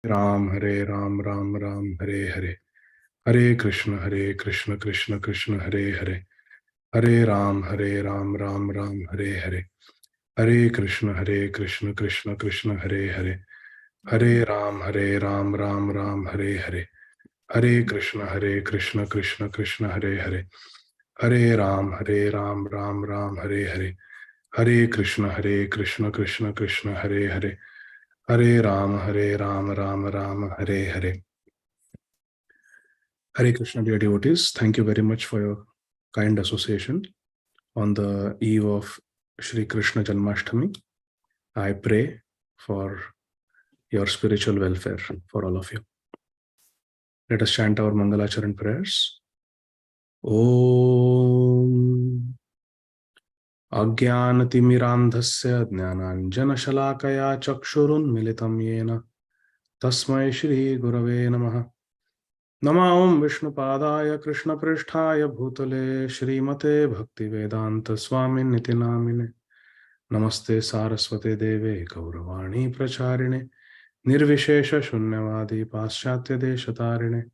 Ram Ram Ram Hare Hare Hare Krishna Krishna Krishna Hare Hare Hare Ram Ram Ram Hare Hare Hare Krishna Krishna Krishna Hare Hare Hare Ram Ram Hare Hare Hare Krishna Krishna Krishna Hare Hare Hare Ram Ram Hare Hare Hare Krishna Krishna Krishna Hare Hare Hare Ram Ram Hare Hare. Hare Krishna, dear devotees. Thank you very much for your kind association on the eve of Shri Krishna Janmashtami. I pray for your spiritual welfare for all of you. Let us chant our Mangalacharan prayers. Om Ajnanatimirandhasya Jnananjanashalakaya Chakshurunmilitam Yena Tasmai Shri Gurave Namaha. Namo Vishnupadaya Krishna Pristhaya Bhutale Srimate Bhakti Vedanta Swamin Niti Namine Namaste Saraswate Deve Gauravani Pracharine Nirvishesha Shunyavadi Paschatya Deshatarine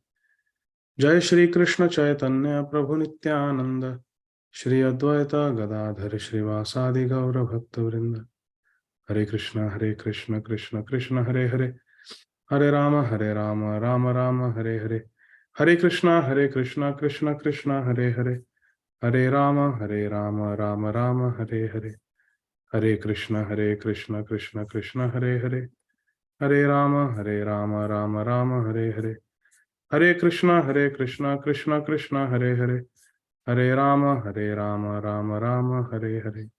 Jai Shri Krishna Chaitanya Prabhu Nityananda Shri Advaita Gadadhar Srivasadi Gaura Bhakta Vrinda Hare Krishna Krishna Krishna Hare Hare Hare Rama Rama Rama Hare Hare Hare Krishna Krishna Krishna Hare Hare Hare Rama Rama Rama Hare Hare Hare Krishna Krishna Krishna Hare Hare Hare Rama Rama Rama Hare Hare Hare Krishna Krishna Hare Hare Hare Rama Rama Rama Hare Hare.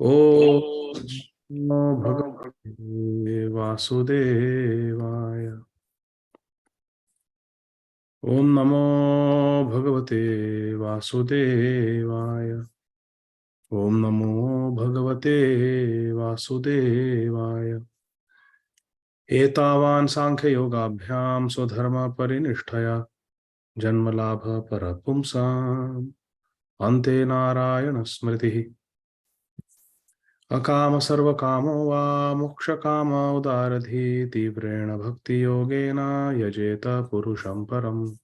Om Namo Bhagavate Vasudevaya. Om Namo Bhagavate Vasudevaya. Om Namo Bhagavate Vasudevaya. Etavan Sankhya Yogabhyam Swadharma Parinishthaya Janmalabha Parapumsam Ante Narayana Smritihi Akama Sarva Kamo Va Moksha Kama Udaradhi Tivrena Bhakti Yogena Yajeta Purusham Param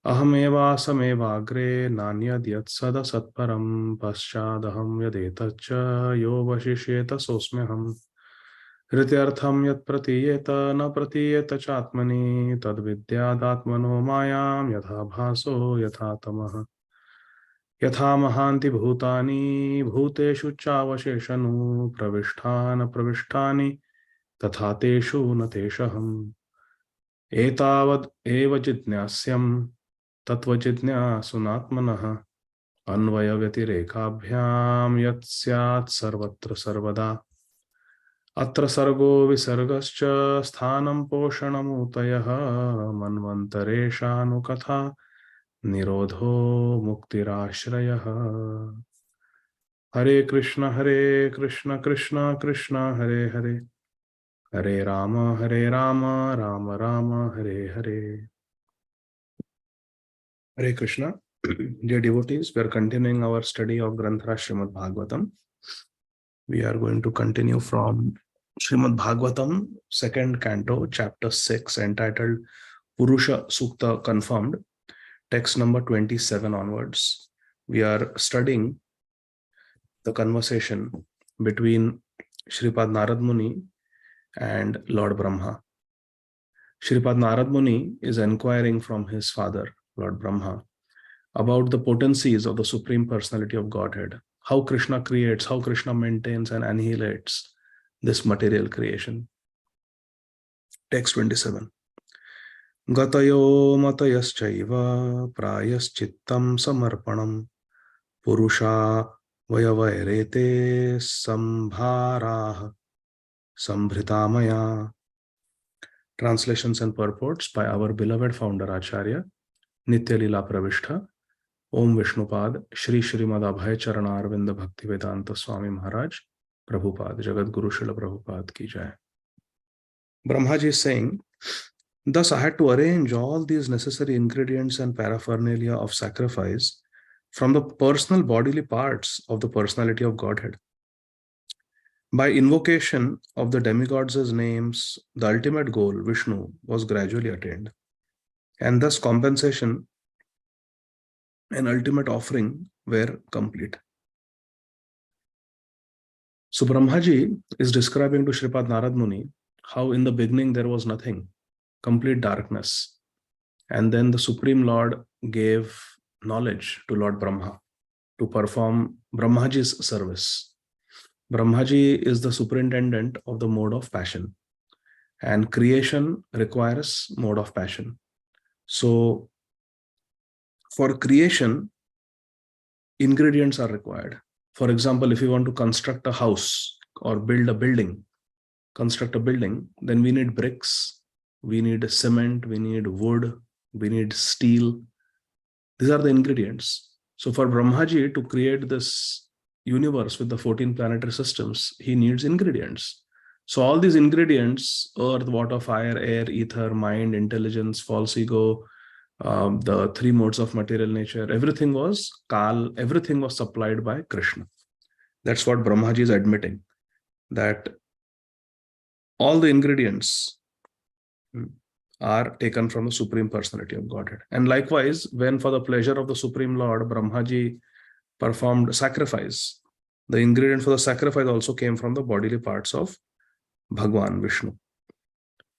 Ahameva Samevagre Nanyad Yat Sada Satparam Paschadaham Yadetacha Yo Vashishyeta Sosmyaham Hrityartham Yat Pratiyeta Na Pratiyeta Chatmani Tad Vidyadatmano Mayam Yatha Bhaso Yatha Tamaha Yatha Mahanti Bhutani Bhuteshu Chavasheshanu Pravishtani Tatha Teshu Nateshaham Etavad Eva Jitnyasyam Tattva Jitnyasunatmanaha Anvaya Vyatirekabhyam Yat Syat Sarvatra Sarvada Atra Sargo Visargascha Sthanam Poshanamutayaha Manvantareshanu Katha Nirodho Muktirashrayaha. Hare Krishna Krishna Krishna Hare Hare Hare Rama Rama Rama Hare Hare. Hare Krishna. Dear devotees, we are continuing our study of Granthara Srīmad Bhāgavatam. We are going to continue from Srīmad Bhāgavatam, second canto, chapter 6, entitled Purusha Sukta Confirmed, text number 27 onwards. We are studying the conversation between Shripad Narad Muni and Lord Brahma. Shripad Narad Muni is inquiring from his father, Lord Brahma, about the potencies of the Supreme Personality of Godhead, how Krishna creates, how Krishna maintains and annihilates this material creation. Text 27. Gatayo matayaschaiva prayaschittam samarpanam purusha vayavairete sambharaha sambhritamaya. Translations and purports by our beloved founder Acharya Nitya Lila Pravishta Om Vishnupad Shri Srimad Abhay Charana Arvinda Bhakti Vedanta Swami Maharaj Prabhupada Jagat Guru Srila Prabhupada ki jai. Brahmaji is saying, thus I had to arrange all these necessary ingredients and paraphernalia of sacrifice from the personal bodily parts of the personality of Godhead. By invocation of the demigods' names, the ultimate goal, Vishnu, was gradually attained. And thus compensation and ultimate offering were complete. So Brahmaji is describing to Shripad Narad Muni how in the beginning there was nothing, complete darkness. And then the Supreme Lord gave knowledge to Lord Brahma to perform Brahmaji's service. Brahmaji is the superintendent of the mode of passion, and creation requires mode of passion. So for creation, ingredients are required. For example, if you want to construct a house or build a building, construct a building, then we need bricks, we need cement, we need wood, we need steel. These are the ingredients. So for Brahmaji to create this universe with the 14 planetary systems, he needs ingredients. So all these ingredients, earth, water, fire, air, ether, mind, intelligence, false ego, the three modes of material nature, everything was everything was supplied by Krishna. That's what Brahmaji is admitting, that all the ingredients are taken from the Supreme Personality of Godhead. And likewise, when for the pleasure of the Supreme Lord, Brahmaji performed sacrifice, the ingredient for the sacrifice also came from the bodily parts of Bhagwan Vishnu.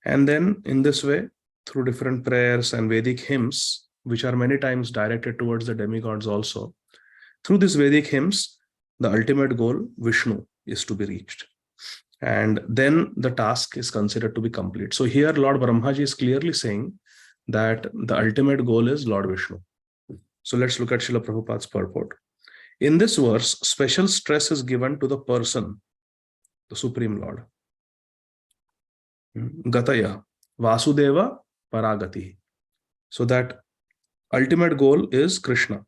And then in this way, through different prayers and Vedic hymns, which are many times directed towards the demigods also, through these Vedic hymns, the ultimate goal, Vishnu, is to be reached. And then the task is considered to be complete. So here Lord Brahmaji is clearly saying that the ultimate goal is Lord Vishnu. So let's look at Srila Prabhupada's purport. In this verse, special stress is given to the person, the Supreme Lord. Gataya, Vasudeva, Paragati. So that ultimate goal is Krishna.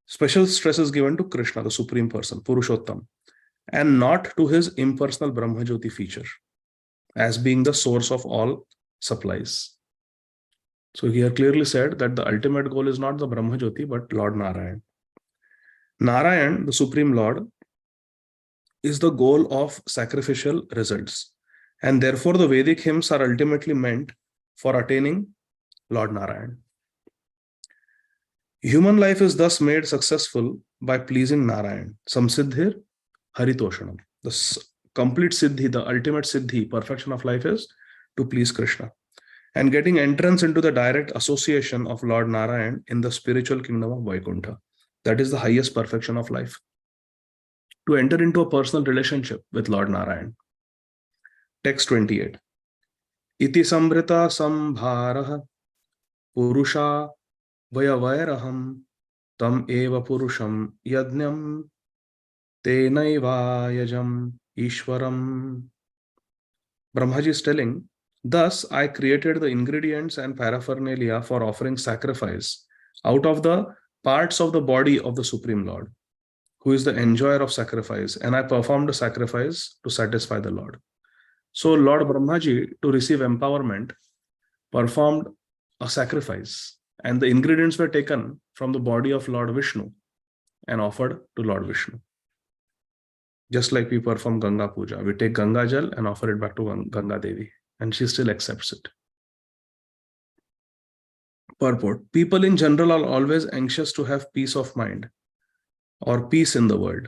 Special stress is given to Krishna, the Supreme Person, Purushottam, and not to his impersonal Brahmajyoti feature as being the source of all supplies. So here clearly said that the ultimate goal is not the Brahmajyoti, but Lord Narayan. Narayan, the Supreme Lord, is the goal of sacrificial results. And therefore the Vedic hymns are ultimately meant for attaining Lord Narayan. Human life is thus made successful by pleasing Narayan. Samsiddhir Haritoshanam. The complete siddhi, the ultimate siddhi, perfection of life is to please Krishna. And getting entrance into the direct association of Lord Narayan in the spiritual kingdom of Vaikuntha. That is the highest perfection of life. To enter into a personal relationship with Lord Narayan. Text 28. Iti sambrita sambharaha purusha vayavairaham tam eva purusham yajnam tenaiva yajam ishwaram. Brahmaji is telling, thus I created the ingredients and paraphernalia for offering sacrifice out of the parts of the body of the Supreme Lord, who is the enjoyer of sacrifice, and I performed a sacrifice to satisfy the Lord. So Lord Brahmaji, to receive empowerment, performed a sacrifice, and the ingredients were taken from the body of Lord Vishnu and offered to Lord Vishnu. Just like we perform Ganga Puja, we take Ganga Jal and offer it back to Ganga Devi, and she still accepts it. Purport. People in general are always anxious to have peace of mind or peace in the world.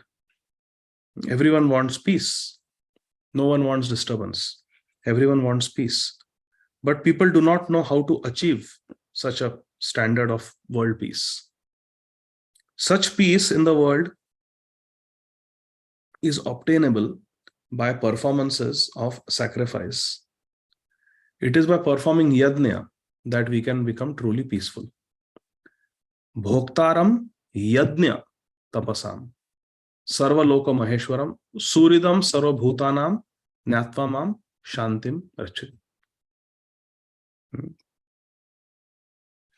Everyone wants peace. No one wants disturbance. Everyone wants peace. But people do not know how to achieve such a standard of world peace. Such peace in the world is obtainable by performances of sacrifice. It is by performing yajna that we can become truly peaceful. Bhoktaram yajna tapasam sarva loka maheshwaram suridam sarva bhutanam Nyatva Shantim Rachit.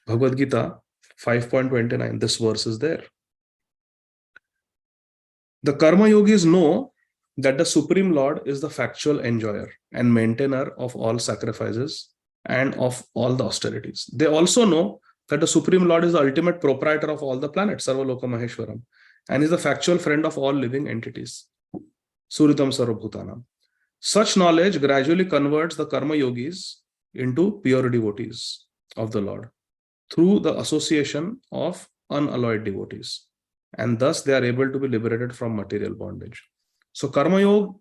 Bhagavad Gita 5.29. This verse is there. The Karma Yogis know that the Supreme Lord is the factual enjoyer and maintainer of all sacrifices and of all the austerities. They also know that the Supreme Lord is the ultimate proprietor of all the planets, Sarva Loka Maheshwaram, and is the factual friend of all living entities. Suritam Sarvabhutanam. Such knowledge gradually converts the karma yogis into pure devotees of the Lord through the association of unalloyed devotees. And thus they are able to be liberated from material bondage. So Karma Yoga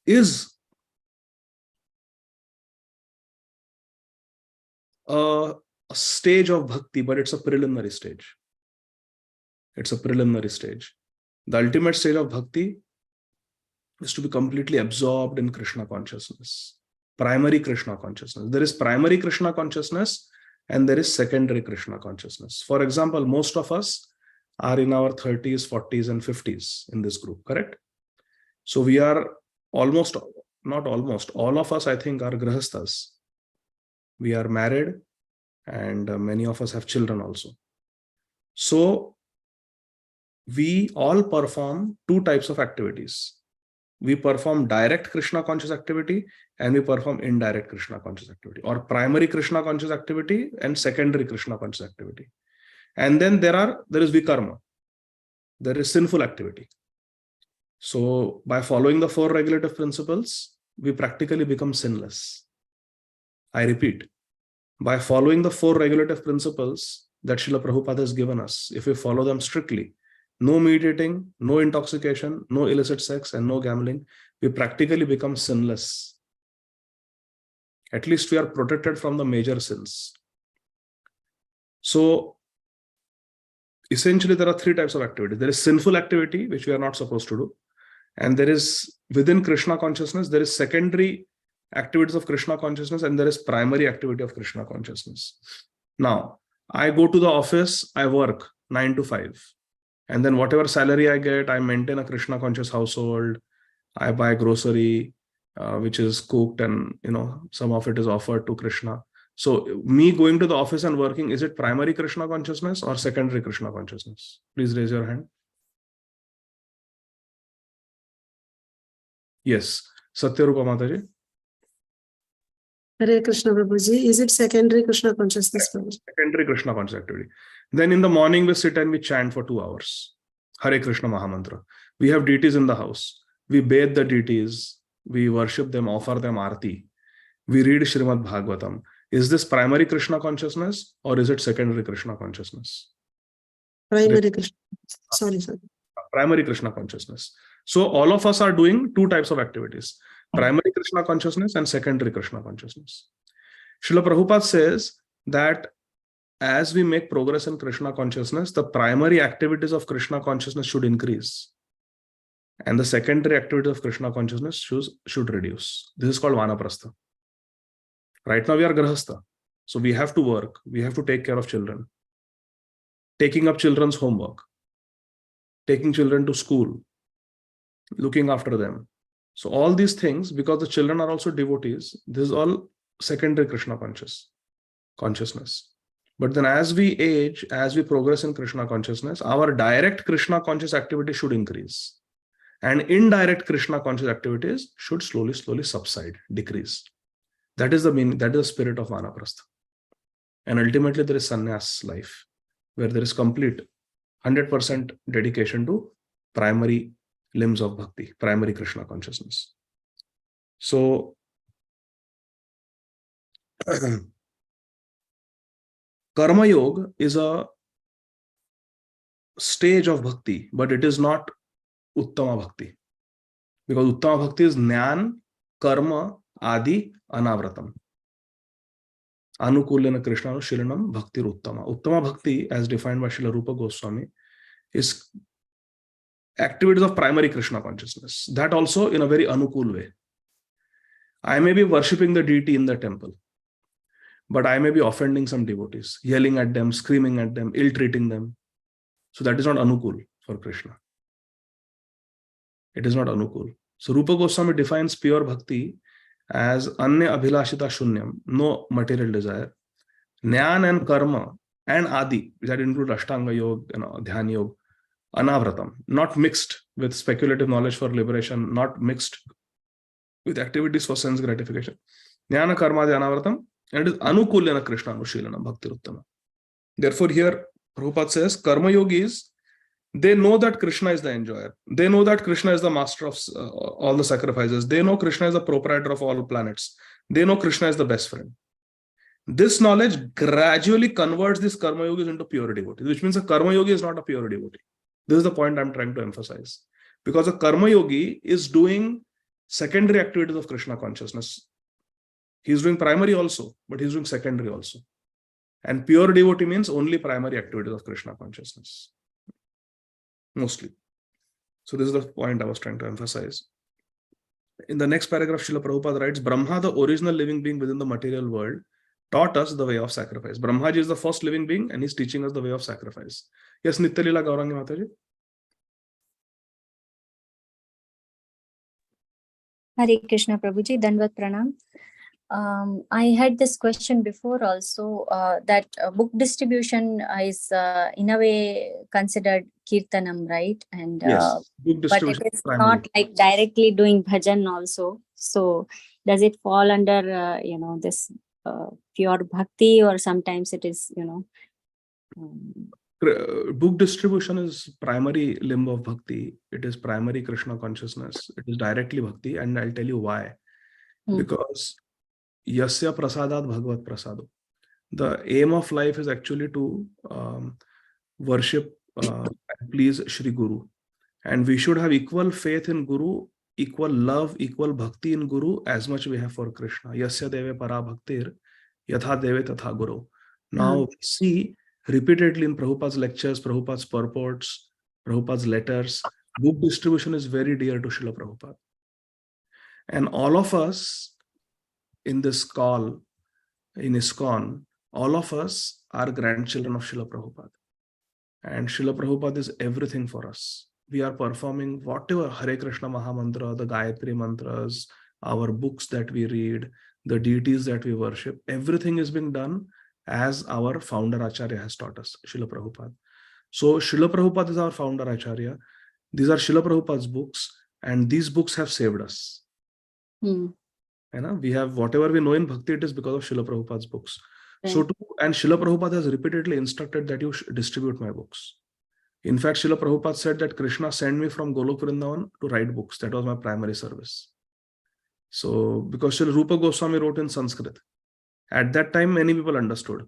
is a stage of bhakti, but it's a preliminary stage. It's a preliminary stage. The ultimate stage of bhakti is to be completely absorbed in Krishna consciousness, primary Krishna consciousness. There is primary Krishna consciousness and there is secondary Krishna consciousness. For example, most of us are in our 30s, 40s, and 50s in this group, correct? So we are almost, not almost, all of us, I think, are grahasthas. We are married and many of us have children also. So we all perform two types of activities. We perform direct Krishna conscious activity and we perform indirect Krishna conscious activity, or primary Krishna conscious activity and secondary Krishna conscious activity. And then there is vikarma. There is sinful activity. So by following the four regulative principles, we practically become sinless. I repeat, by following the four regulative principles that Srila Prabhupada has given us, if we follow them strictly, no meat eating, no intoxication, no illicit sex, and no gambling, we practically become sinless. At least we are protected from the major sins. So essentially, there are three types of activity. There is sinful activity, which we are not supposed to do. And there is, within Krishna consciousness, there is secondary activities of Krishna consciousness, and there is primary activity of Krishna consciousness. Now, I go to the office, I work 9 to 5. And then whatever salary I get, I maintain a Krishna conscious household. I buy grocery, which is cooked, and some of it is offered to Krishna. So me going to the office and working, is it primary Krishna consciousness or secondary Krishna consciousness? Please raise your hand. Yes. Satyarupa Mataji. Hare Krishna Prabhuji. Is it secondary Krishna consciousness? Secondary Krishna conscious activity. Then in the morning we sit and we chant for 2 hours. Hare Krishna Mahamantra. We have deities in the house. We bathe the deities. We worship them, offer them arti. We read Srīmad Bhāgavatam. Is this primary Krishna consciousness or is it secondary Krishna consciousness? Primary Krishna. Sorry. Primary Krishna consciousness. So all of us are doing two types of activities: primary Krishna consciousness and secondary Krishna consciousness. Srila Prabhupada says that as we make progress in Krishna consciousness, the primary activities of Krishna consciousness should increase, and the secondary activities of Krishna consciousness should reduce. This is called Vanaprastha. Right now we are Grahastha. So we have to work. We have to take care of children. Taking up children's homework. Taking children to school. Looking after them. So all these things, because the children are also devotees, this is all secondary Krishna consciousness. But then as we age, as we progress in Krishna consciousness, our direct Krishna conscious activity should increase. And indirect Krishna conscious activities should slowly subside, decrease. That is the meaning, that is the spirit of Vanaprastha. And ultimately there is sannyas life, where there is complete 100% dedication to primary limbs of bhakti, primary Krishna consciousness. So Karma Yoga is a stage of bhakti, but it is not Uttama Bhakti. Because Uttama Bhakti is Jnana, Karma, Ādi, Anavratam. Anukulena Krishnanu Shilanam Bhakti Uttama. Uttama Bhakti, as defined by Srila Rupa Goswami, is activities of primary Krishna consciousness. That also in a very anukul way. I may be worshipping the deity in the temple, but I may be offending some devotees, yelling at them, screaming at them, ill-treating them. So that is not anukul for Krishna. It is not anukul. So Rupa Goswami defines pure bhakti as anya abhilashita shunyam, no material desire, jnana and karma and adi, that include ashtanga yoga and dhyana yoga, anavratam, not mixed with speculative knowledge for liberation, not mixed with activities for sense gratification. Jnana karma adi anavratam, and it is anukulyana krishna anushilanam bhakti uttama. Therefore here Prabhupada says karma yogis They know that Krishna is the enjoyer. They know that Krishna is the master of all the sacrifices. They know Krishna is the proprietor of all planets. They know Krishna is the best friend. This knowledge gradually converts these karma yogis into pure devotees, which means a karma yogi is not a pure devotee. This is the point I'm trying to emphasize. Because a karma yogi is doing secondary activities of Krishna consciousness. He's doing primary also, but he's doing secondary also. And pure devotee means only primary activities of Krishna consciousness. Mostly. So this is the point I was trying to emphasize. In the next paragraph, Srila Prabhupada writes, Brahma, the original living being within the material world, taught us the way of sacrifice. Brahmaji is the first living being and he's teaching us the way of sacrifice. Yes, Nitya Leela Gaurangi Mataji. Hare Krishna Prabhuji, Dandavat Pranam. I had this question before also, that book distribution is in a way considered kirtanam, right? And Yes, book but distribution it is primary. not like directly doing bhajan also. So does it fall under this pure bhakti, or sometimes it is Book distribution is primary limb of bhakti. It is primary Krishna consciousness. It is directly bhakti, and I'll tell you why. Because Yasya prasadat bhagavat prasado. The aim of life is actually to worship and please Shri Guru. And we should have equal faith in Guru, equal love, equal bhakti in Guru as much we have for Krishna. Yasya deve para bhaktir, yatha deve tatha guru. Now see repeatedly in Prabhupada's lectures, Prabhupada's purports, Prabhupada's letters, book distribution is very dear to Srila Prabhupada. And all of us in this call, in ISKCON, all of us are grandchildren of Srila Prabhupada. And Srila Prabhupada is everything for us. We are performing whatever Hare Krishna Maha Mantra, the Gayatri mantras, our books that we read, the deities that we worship, everything is being done as our founder Acharya has taught us, Srila Prabhupada. So Srila Prabhupada is our founder Acharya. These are Srila Prabhupada's books, and these books have saved us. We have whatever we know in Bhakti, it is because of Srila Prabhupada's books. Right. And Srila Prabhupada has repeatedly instructed that you distribute my books. In fact, Srila Prabhupada said that Krishna sent me from Golok Vrindavan to write books. That was my primary service. So, because Srila Rupa Goswami wrote in Sanskrit. At that time, many people understood.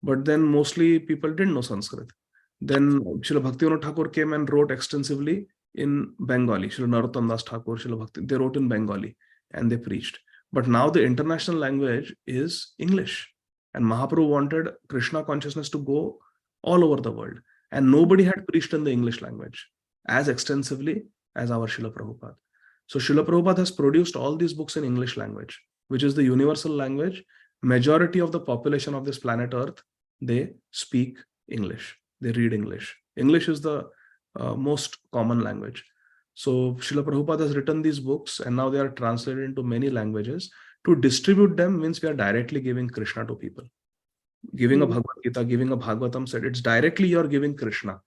But then mostly people didn't know Sanskrit. Then Srila Bhaktivinoda Thakur came and wrote extensively in Bengali. Srila Narottam Das Thakur, Srila Bhakti, they wrote in Bengali and they preached. But now the international language is English. And Mahaprabhu wanted Krishna consciousness to go all over the world. And nobody had preached in the English language as extensively as our Srila Prabhupada. So Srila Prabhupada has produced all these books in English language, which is the universal language. Majority of the population of this planet Earth, they speak English. They read English. English is the most common language. So Srila Prabhupada has written these books and now they are translated into many languages. To distribute them means we are directly giving Krishna to people. Giving a Bhagavad Gita, giving a Bhagavatam said, it's directly you're giving Krishna.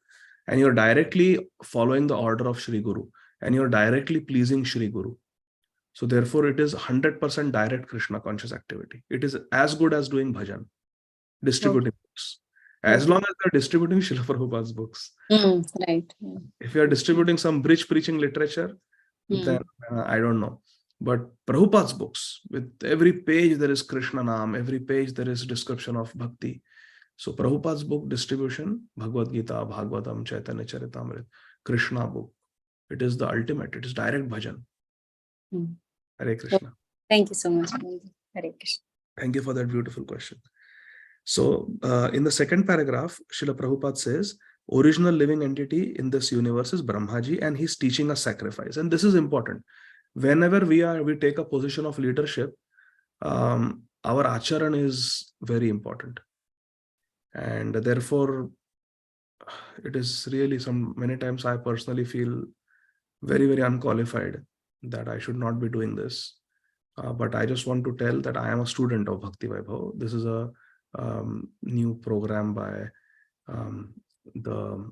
And you're directly following the order of Shri Guru. And you're directly pleasing Shri Guru. So therefore it is 100% direct Krishna conscious activity. It is as good as doing bhajan, distributing books. As long as they're distributing Srila Prabhupada's books. Right. If you are distributing some bridge preaching literature, then I don't know. But Prabhupada's books, with every page there is Krishna Naam, every page there is description of Bhakti. So Prabhupada's book distribution, Bhagavad Gita, Bhagavatam, Chaitanya Charitamrita, Krishna book, it is the ultimate, it is direct bhajan. Hare Krishna. Thank you so much. Hare Krishna. Thank you for that beautiful question. So in the second paragraph, Srila Prabhupada says, original living entity in this universe is Brahmaji and he's teaching us sacrifice. And this is important. Whenever we take a position of leadership, our acharan is very important. And therefore, it is really many times I personally feel very, very unqualified that I should not be doing this. But I just want to tell that I am a student of Bhakti Vaibhava. This is a new program by the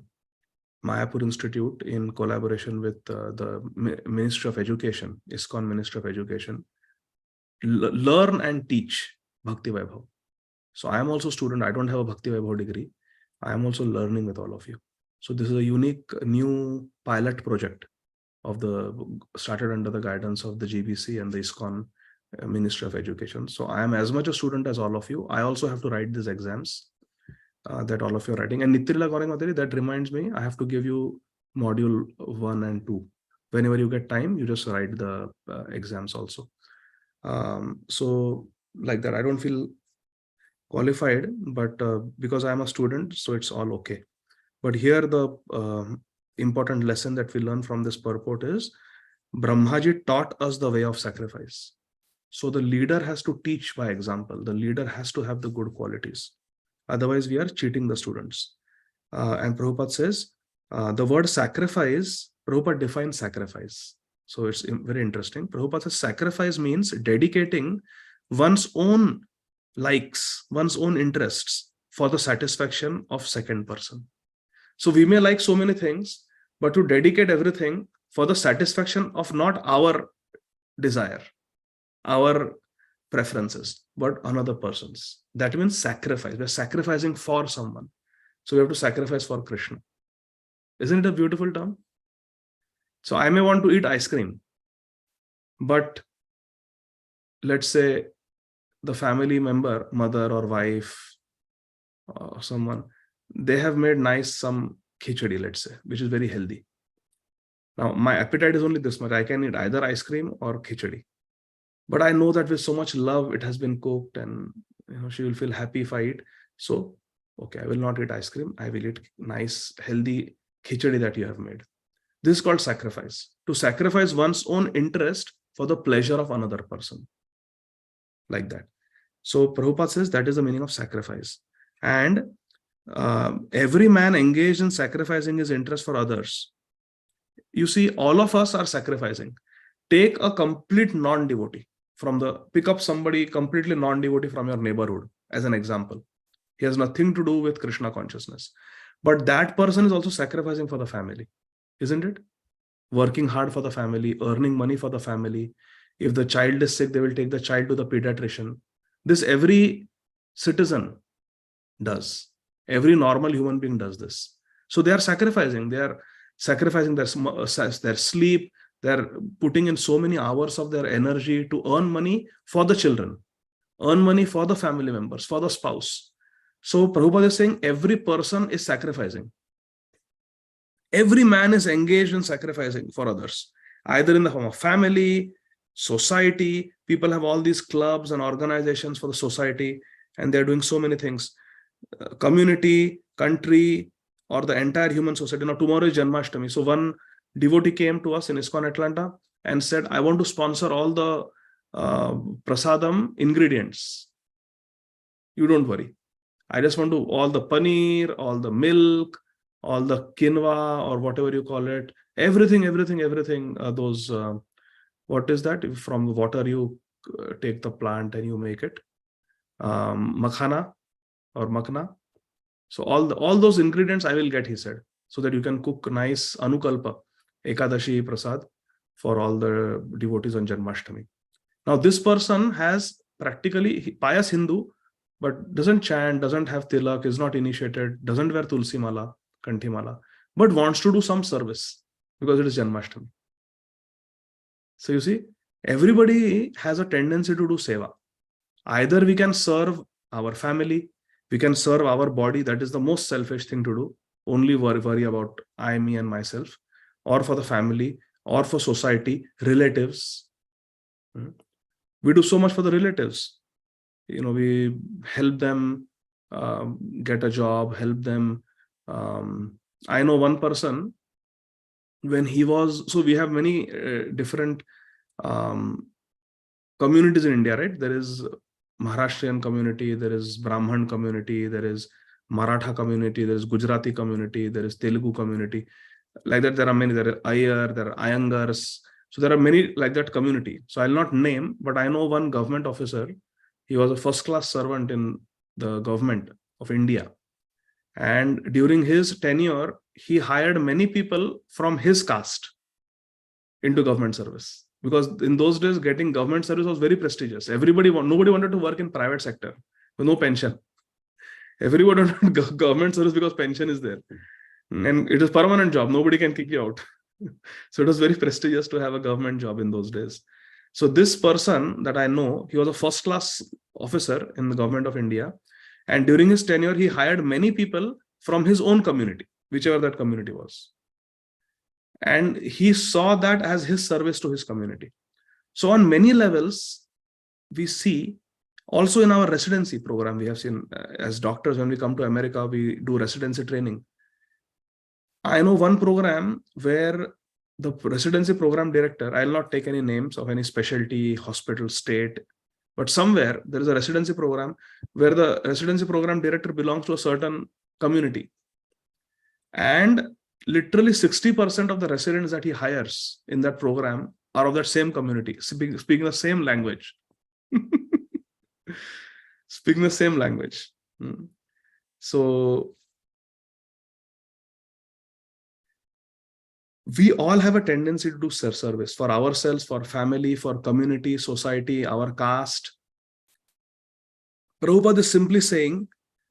Mayapur Institute in collaboration with the Ministry of Education, ISKCON Ministry of Education. Learn and teach Bhakti Vaibhava. So I am also a student. I don't have a Bhakti Vaibhava degree. I am also learning with all of you. So this is a unique new pilot project started under the guidance of the GBC and the ISKCON Ministry of Education. So I am as much a student as all of you. I also have to write these exams that all of you are writing. And Nitrila Gorengateri, that reminds me, I have to give you module 1 and 2. Whenever you get time, you just write the exams also. So like that, I don't feel qualified, but because I'm a student, so it's all okay. But here the important lesson that we learn from this purport is Brahmaji taught us the way of sacrifice. So the leader has to teach by example. The leader has to have the good qualities. Otherwise, we are cheating the students. And Prabhupada says, the word sacrifice, Prabhupada defines sacrifice. So it's very interesting. Prabhupada says sacrifice means dedicating one's own likes, one's own interests for the satisfaction of second person. So we may like so many things, but to dedicate everything for the satisfaction of not our desire, our preferences, but another person's. That means sacrifice. We're sacrificing for someone. So we have to sacrifice for Krishna. Isn't it a beautiful term? So I may want to eat ice cream, but let's say the family member, mother or wife, or someone, they have made nice some khichdi, let's say, which is very healthy. Now my appetite is only this much. I can eat either ice cream or khichdi. But I know that with so much love, it has been cooked and she will feel happy if I eat. So, okay, I will not eat ice cream. I will eat nice, healthy khichdi that you have made. This is called sacrifice. To sacrifice one's own interest for the pleasure of another person. Like that. So Prabhupada says that is the meaning of sacrifice. And every man engaged in sacrificing his interest for others. You see, all of us are sacrificing. Take a complete non-devotee. Pick up somebody completely non-devotee from your neighborhood as an example. He has nothing to do with Krishna consciousness. But that person is also sacrificing for the family, isn't it? Working hard for the family, earning money for the family. If the child is sick, they will take the child to the pediatrician. This every citizen does. Every normal human being does this. So they are sacrificing. They are sacrificing their sleep. They're putting in so many hours of their energy to earn money for the children, earn money for the family members, for the spouse. So Prabhupada is saying every person is sacrificing. Every man is engaged in sacrificing for others, either in the form of family, society. People have all these clubs and organizations for the society, and they're doing so many things. Community, country, or the entire human society. Now, tomorrow is Janmashtami. So one devotee came to us in ISKCON Atlanta and said, I want to sponsor all the prasadam ingredients. You don't worry. I just want to all the paneer, all the milk, all the quinoa or whatever you call it, everything. Those, what is that? From water you take the plant and you make it. Makhana or makna. So all those ingredients I will get, he said, so that you can cook nice Anukalpa, Ekadashi Prasad for all the devotees on Janmashtami. Now this person has practically pious Hindu, but doesn't chant, doesn't have tilak, is not initiated, doesn't wear tulsi mala, kanthi mala, but wants to do some service because it is Janmashtami. So you see, everybody has a tendency to do seva. Either we can serve our family, we can serve our body, that is the most selfish thing to do, only worry about I, me and myself, or for the family, or for society, relatives. We do so much for the relatives. We help them get a job, help them. I know one person, when he was, so we have many different communities in India, right? There is Maharashtrian community, there is Brahman community, there is Maratha community, there is Gujarati community, there is Telugu community. Like that, there are many. There are Iyer, there are Iyengars. So there are many like that community. So I'll not name, but I know one government officer. He was a first-class servant in the government of India. And during his tenure, he hired many people from his caste into government service. Because in those days, getting government service was very prestigious. Nobody wanted to work in private sector with no pension. Everybody wanted government service because pension is there. And it is permanent job. Nobody can kick you out. So it was very prestigious to have a government job in those days. So this person that I know, he was a first class officer in the government of India. And during his tenure, he hired many people from his own community, whichever that community was. And he saw that as his service to his community. So on many levels, we see also in our residency program, we have seen as doctors, when we come to America, we do residency training. I know one program where the residency program director, I'll not take any names of any specialty, hospital, state, but somewhere there is a residency program where the residency program director belongs to a certain community. And literally 60% of the residents that he hires in that program are of that same community, speaking the same language. Speaking the same language. So we all have a tendency to do service for ourselves, for family, for community, society, our caste. Prabhupada is simply saying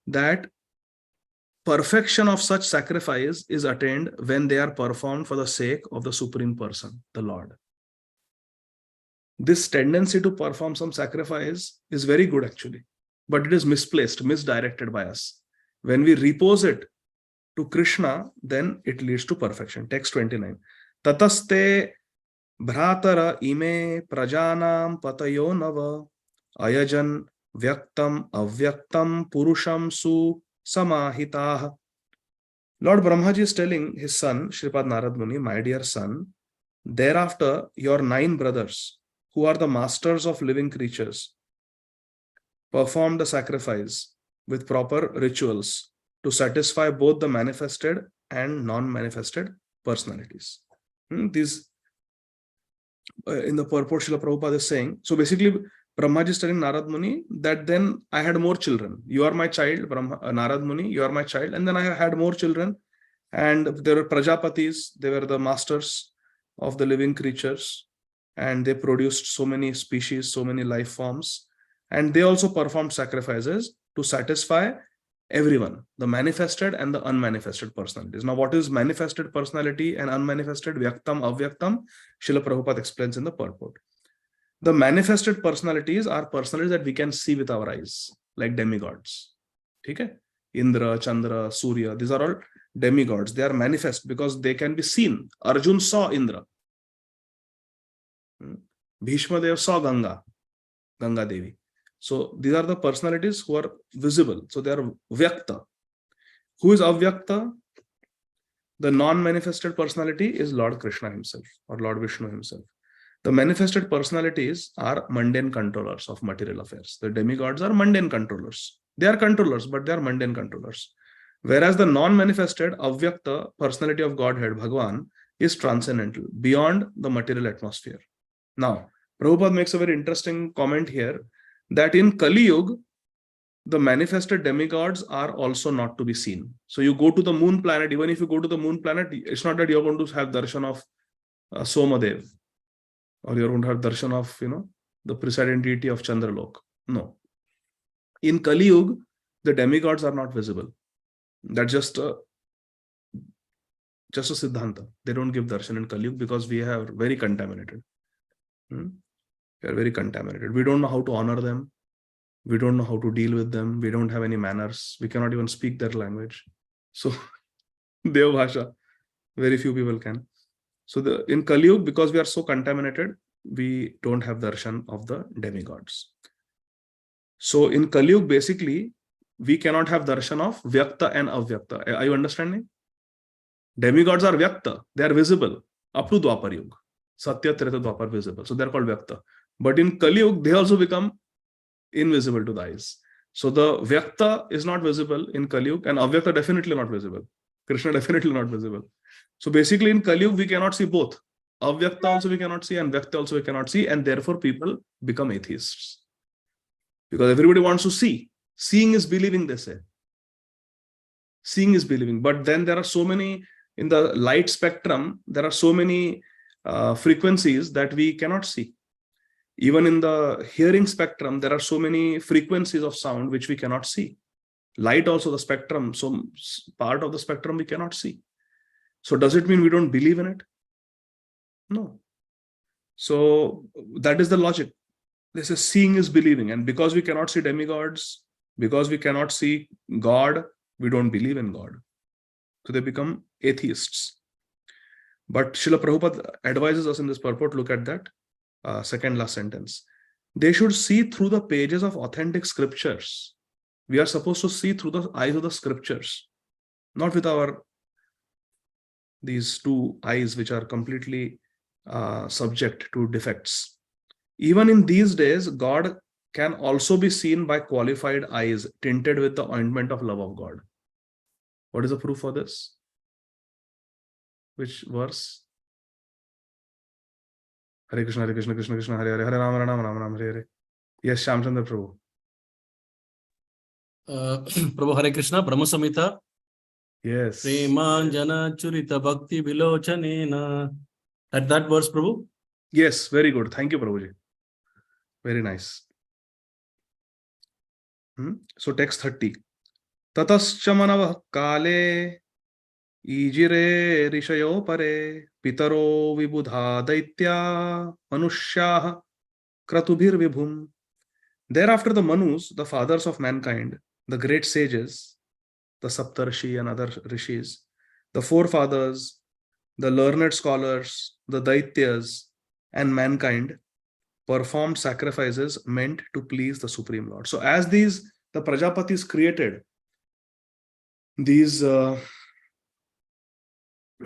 that perfection of such sacrifice is attained when they are performed for the sake of the Supreme Person, the Lord. This tendency to perform some sacrifice is very good actually, but it is misplaced, misdirected by us. When we repose it to Krishna, then it leads to perfection. Text 29. Tataste bhratara ime prajanam patayo nava ayajan vyaktam avyaktam purusham su samahitah. Lord Brahmaji is telling his son, Shripad Narad Muni, my dear son, thereafter your 9 brothers, who are the masters of living creatures, perform the sacrifice with proper rituals to satisfy both the manifested and non-manifested personalities. These in the purport Srila Prabhupada is saying, so basically Brahmaji is telling Narad Muni that then I had more children. You are my child, Narad Muni, you are my child. And then I had more children, and there were Prajapatis, they were the masters of the living creatures, and they produced so many species, so many life forms. And they also performed sacrifices to satisfy everyone, the manifested and the unmanifested personalities. Now, what is manifested personality and unmanifested, Vyaktam, Avyaktam? Srila Prabhupada explains in the purport. The manifested personalities are personalities that we can see with our eyes, like demigods. Okay? Indra, Chandra, Surya, these are all demigods. They are manifest because they can be seen. Arjun saw Indra. Bhishma Dev saw Ganga Devi. So these are the personalities who are visible. So they are Vyakta. Who is Avyakta? The non-manifested personality is Lord Krishna himself or Lord Vishnu himself. The manifested personalities are mundane controllers of material affairs. The demigods are mundane controllers. They are controllers, but they are mundane controllers. Whereas the non-manifested Avyakta personality of Godhead, Bhagavan, is transcendental, beyond the material atmosphere. Now, Prabhupada makes a very interesting comment here that in Kali Yuga, the manifested demigods are also not to be seen. So you go to the moon planet, even if you go to the moon planet, it's not that you're going to have darshan of Somadev, or you're going to have darshan of, the presiding deity of Chandralok. No. In Kali Yuga, the demigods are not visible. That's just a Siddhanta. They don't give darshan in Kali Yuga because we are very contaminated. We are very contaminated. We don't know how to honor them. We don't know how to deal with them. We don't have any manners. We cannot even speak their language. So, Dev Bhasha, very few people can. So, in Kali Yuga, because we are so contaminated, we don't have darshan of the demigods. So, in Kali Yuga, basically, we cannot have darshan of Vyakta and Avyakta. Are you understanding? Demigods are Vyakta. They are visible up to Dwapar Yuga. Satya, Treta, Dwapar visible. So, they are called Vyakta. But in Kali Yuga, they also become invisible to the eyes. So the Vyakta is not visible in Kali Yuga, and Avyakta definitely not visible. Krishna definitely not visible. So basically in Kali Yuga, we cannot see both. Avyakta also we cannot see, and Vyakta also we cannot see, and therefore people become atheists. Because everybody wants to see. Seeing is believing, they say. Seeing is believing. But then there are so many, in the light spectrum, there are so many frequencies that we cannot see. Even in the hearing spectrum, there are so many frequencies of sound which we cannot see. Light also, the spectrum, so part of the spectrum we cannot see. So does it mean we don't believe in it? No. So that is the logic. This is seeing is believing. And because we cannot see demigods, because we cannot see God, we don't believe in God. So they become atheists. But Srila Prabhupada advises us in this purport, look at that second last sentence. They should see through the pages of authentic scriptures. We are supposed to see through the eyes of the scriptures, not with these two eyes which are completely subject to defects. Even in these days, God can also be seen by qualified eyes tinted with the ointment of love of God. What is the proof for this? Which verse? Hare Krishna, Hare Krishna, Krishna Krishna, Hare Hare, Hare Rama, Rama Rama, Rama Hare Hare. Yes, Shamchandra Prabhu. Prabhu Hare Krishna, Brahma Samhita. Yes. Premanjana Churita Bhakti Vilochanena. At that verse, Prabhu? Yes, very good. Thank you, Prabhuji. Very nice. So text 30. Tatascha manavah kale ijire rishayo pare pitaro vibudha daitya manushyaha kratubhir vibhum. Thereafter the Manus, the fathers of mankind, the great sages, the Saptarshi and other rishis, the forefathers, the learned scholars, the Daityas, and mankind performed sacrifices meant to please the Supreme Lord. So as the Prajapatis created these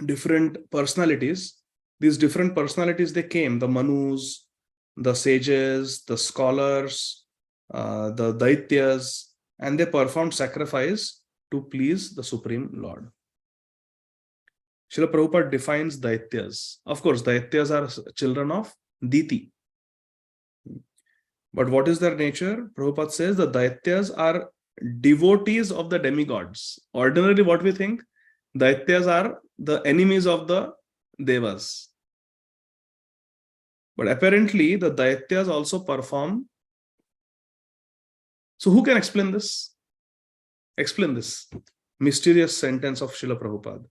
different personalities, they came, the Manus, the sages, the scholars, the Daityas, and they performed sacrifice to please the Supreme Lord. Srila Prabhupada defines Daityas. Of course, Daityas are children of Diti. But what is their nature? Prabhupada says the Daityas are devotees of the demigods. Ordinarily, what we think, Daityas are the enemies of the Devas. But apparently, the Daityas also perform. So who can explain this? Explain this mysterious sentence of Srila Prabhupada.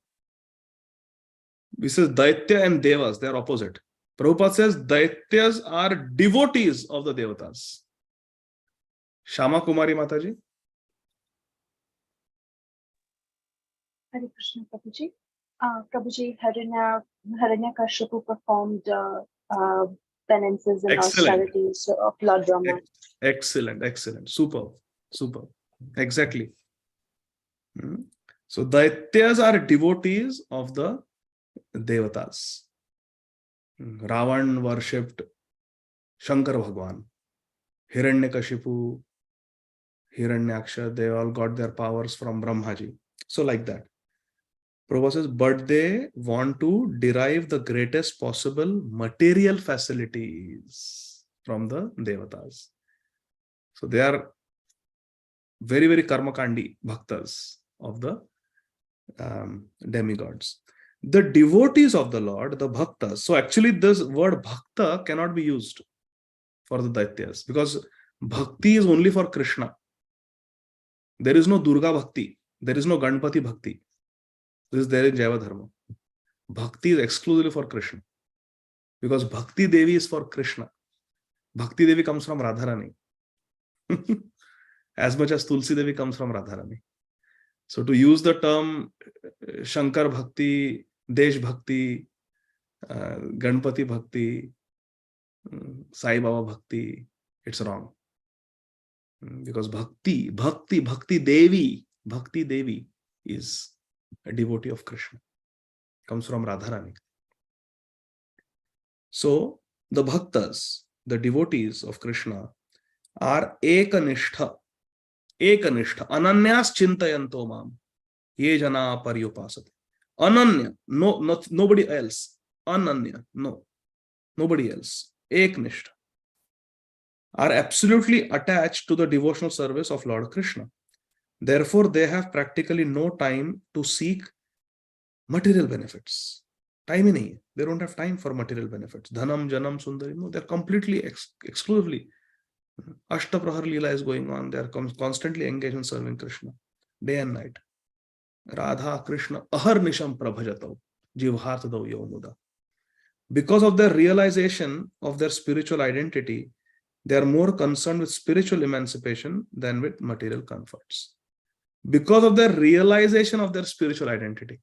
This is Daitya and Devas, they are opposite. Prabhupada says Daityas are devotees of the Devatas. Shama Kumari Mataji. Hare Krishna, Prabhuji. Prabhuji, Hiranyakashipu performed penances and austerities of Lord Brahma. Excellent. Super. Exactly. So Daityas are devotees of the Devatas. Ravan worshipped Shankar Bhagwan. Hiranyakashipu, Hiranyaksha, they all got their powers from Brahmaji. So like that. Prabhupada says, but they want to derive the greatest possible material facilities from the Devatas. So they are very, very karmakandi bhaktas of the demigods. The devotees of the Lord, the bhaktas. So actually this word bhakta cannot be used for the Daityas because bhakti is only for Krishna. There is no Durga bhakti. There is no Ganpati bhakti. This is there in Jaiva Dharma. Bhakti is exclusively for Krishna. Because Bhakti Devi is for Krishna. Bhakti Devi comes from Radharani. As much as Tulsi Devi comes from Radharani. So to use the term Shankar Bhakti, Desh Bhakti, Ganpati Bhakti, Sai Baba Bhakti, it's wrong. Because Bhakti Devi is a devotee of Krishna. Comes from Radharani. So the bhaktas, the devotees of Krishna, are ekanishtha, ananyas chintayanto mam, ye jana paryupasate. Ananya, nobody else. Ananya, nobody else. Eknishtha, are absolutely attached to the devotional service of Lord Krishna. Therefore, they have practically no time to seek material benefits. Time in nahi. They don't have time for material benefits. Dhanam, Janam, Sundari. No, they're completely exclusively. Ashtaprahar Leela is going on. They are constantly engaged in serving Krishna, day and night. Radha, Krishna, ahar nisham prabhajatav. jivhartadau yomuda. Because of their realization of their spiritual identity, they are more concerned with spiritual emancipation than with material comforts. Because of their realization of their spiritual identity.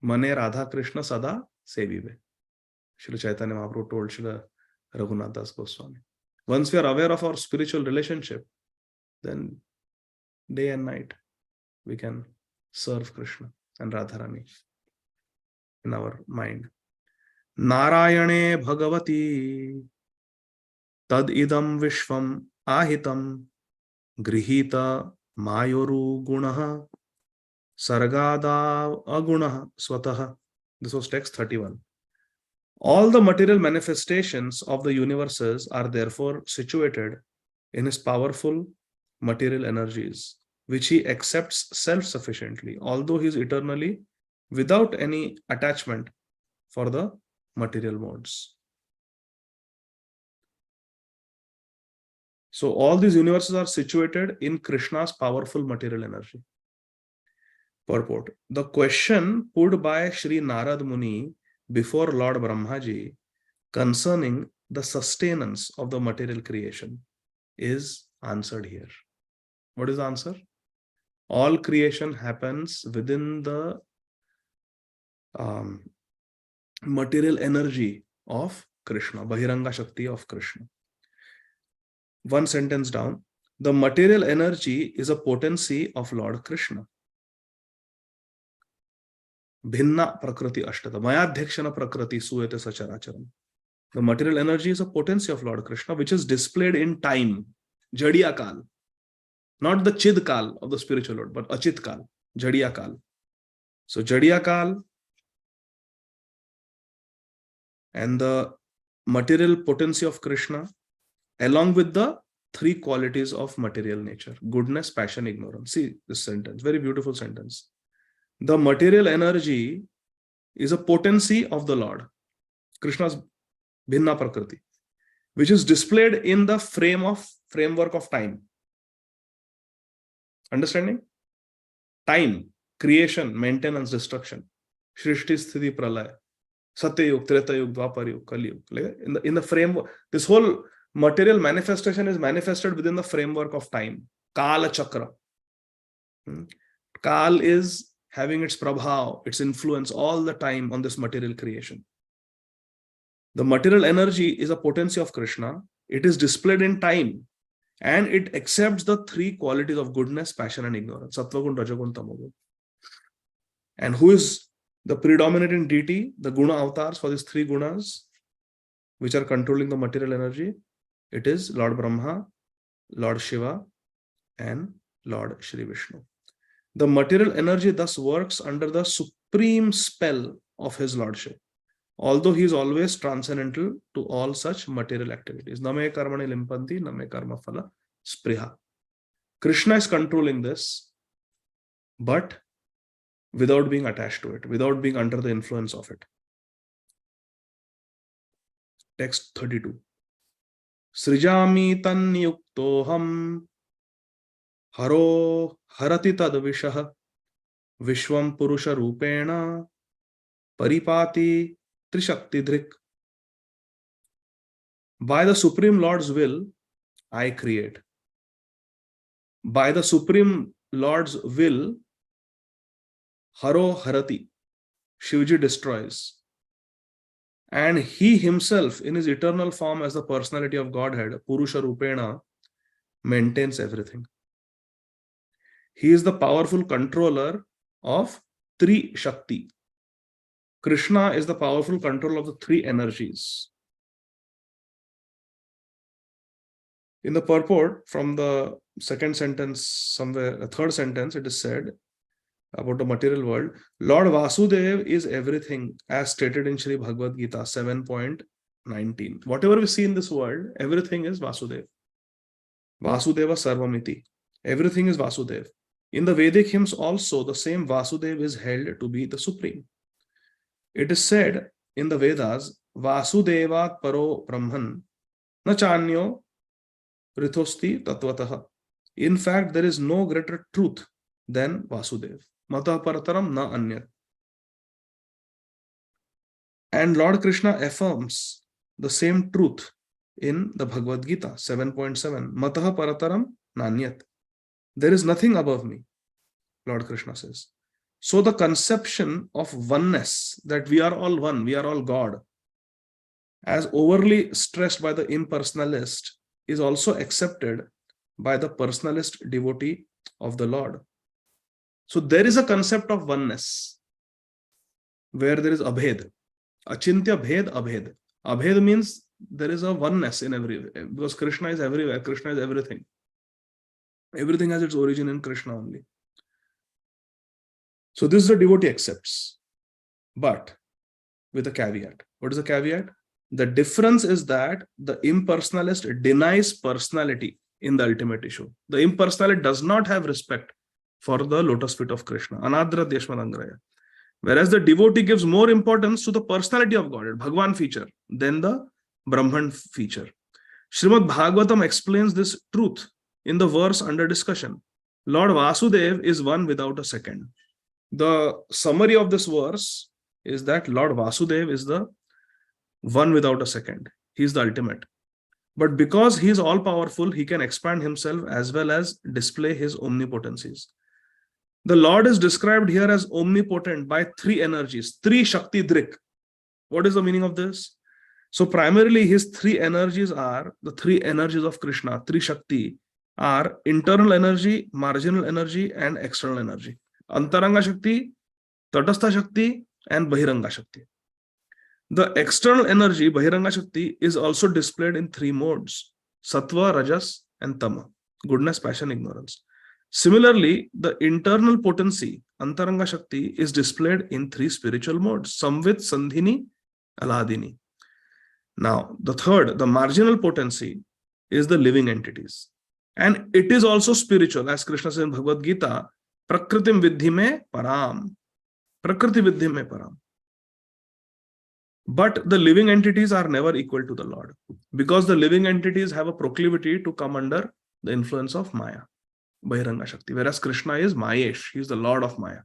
Mane Radha Krishna Sada Sevive. Srila Chaitanya Mahaprabhu told Srila Raghunath Das Goswami. Once we are aware of our spiritual relationship, then day and night we can serve Krishna and Radharani in our mind. Narayane Bhagavati Tad idam Vishwam Ahitam Grihita Mayoru Gunaha Sargada Agunaha Swataha. This was text 31. All the material manifestations of the universes are therefore situated in his powerful material energies, which he accepts self-sufficiently, although he is eternally without any attachment for the material modes. So all these universes are situated in Krishna's powerful material energy. Purport. The question put by Sri Narad Muni before Lord Brahmaji concerning the sustenance of the material creation is answered here. What is the answer? All creation happens within the material energy of Krishna, Bahiranga Shakti of Krishna. One sentence down. The material energy is a potency of Lord Krishna. Bhinna Prakriti Ashtata. Mayadhekshana Prakriti Suyate Sacharacharam. The material energy is a potency of Lord Krishna, which is displayed in time. Jadiya Kal. Not the Chid Kal of the spiritual Lord, but Achit Kal. Jadiya Kal. So Jadiya Kal and the material potency of Krishna, along with the three qualities of material nature: goodness, passion, ignorance. See this sentence, very beautiful sentence. The material energy is a potency of the Lord, Krishna's Bhinna Prakriti, which is displayed in the framework of time. Understanding? Time, creation, maintenance, destruction, Shrishti, Sthiti, Pralaya, Satyayug, Tretayug, Dwapar Kali Yug. In the framework, this whole material manifestation is manifested within the framework of time. Kala Chakra. Kal is having its prabhav, its influence all the time on this material creation. The material energy is a potency of Krishna. It is displayed in time and it accepts the three qualities of goodness, passion and ignorance. Sattvagun, Rajagun, Tamagun. And who is the predominating deity? The guna avatars for these three gunas, which are controlling the material energy. It is Lord Brahma, Lord Shiva and Lord Shri Vishnu. The material energy thus works under the supreme spell of his lordship, although he is always transcendental to all such material activities. Name karmani limpanti, name karma phala spriha. Krishna is controlling this, but without being attached to it, without being under the influence of it. Text 32. Srijami tan yuktoham haro harati tad vishah vishwam purusha rupena paripati trishakti dhrik. By the Supreme Lord's will, I create. By the Supreme Lord's will, haro harati, Shivji destroys. And he himself, in his eternal form as the personality of Godhead, Purusha Rupena, maintains everything. He is the powerful controller of three Shakti. Krishna is the powerful controller of the three energies. In the purport, from the second sentence, somewhere, the third sentence, it is said about the material world, Lord Vasudev is everything, as stated in Sri Bhagavad Gita 7.19. Whatever we see in this world, everything is Vasudev. Vasudeva Sarvamiti. Everything is Vasudev. In the Vedic hymns also, the same Vasudev is held to be the supreme. It is said in the Vedas, Vasudevat paro brahman na chanyo rithosti tattvataha. In fact, there is no greater truth than Vasudev. matah parataram na anyat. And Lord Krishna affirms the same truth in the Bhagavad Gita 7.7. Matah parataram nanyat. There is nothing above me, Lord Krishna says. So the conception of oneness, that we are all one, we are all God, as overly stressed by the impersonalist, is also accepted by the personalist devotee of the Lord. So there is a concept of oneness where there is abhed. Achintya bhed abhed. Abhed means there is a oneness in everywhere, because Krishna is everywhere. Krishna is everything. Everything has its origin in Krishna only. So this the devotee accepts, but with a caveat. What is the caveat? The difference is that the impersonalist denies personality in the ultimate issue. The impersonalist does not have respect for the lotus feet of Krishna. Anadra Deshmadangraya. Whereas the devotee gives more importance to the personality of Godhead, Bhagwan feature, than the Brahman feature. Srīmad Bhāgavatam explains this truth in the verse under discussion. Lord Vasudev is one without a second. The summary of this verse is that Lord Vasudev is the one without a second. He is the ultimate. But because he is all powerful, he can expand himself as well as display his omnipotencies. The Lord is described here as omnipotent by three energies, three Shakti Drik. What is the meaning of this? So primarily his three energies are, the three energies of Krishna, three Shakti, are internal energy, marginal energy, and external energy. Antaranga Shakti, Tatastha Shakti, and Bahiranga Shakti. The external energy, Bahiranga Shakti, is also displayed in three modes: Sattva, Rajas, and Tama. Goodness, passion, ignorance. Similarly, the internal potency, Antaranga Shakti, is displayed in three spiritual modes: Samvit, Sandhini, Aladini. Now, the third, the marginal potency, is the living entities. And it is also spiritual, as Krishna says in Bhagavad Gita, Prakritim Vidhi me Param. Prakriti Vidhi me Param. But the living entities are never equal to the Lord, because the living entities have a proclivity to come under the influence of Maya, Bahiranga Shakti, whereas Krishna is Mayesh, he is the Lord of Maya.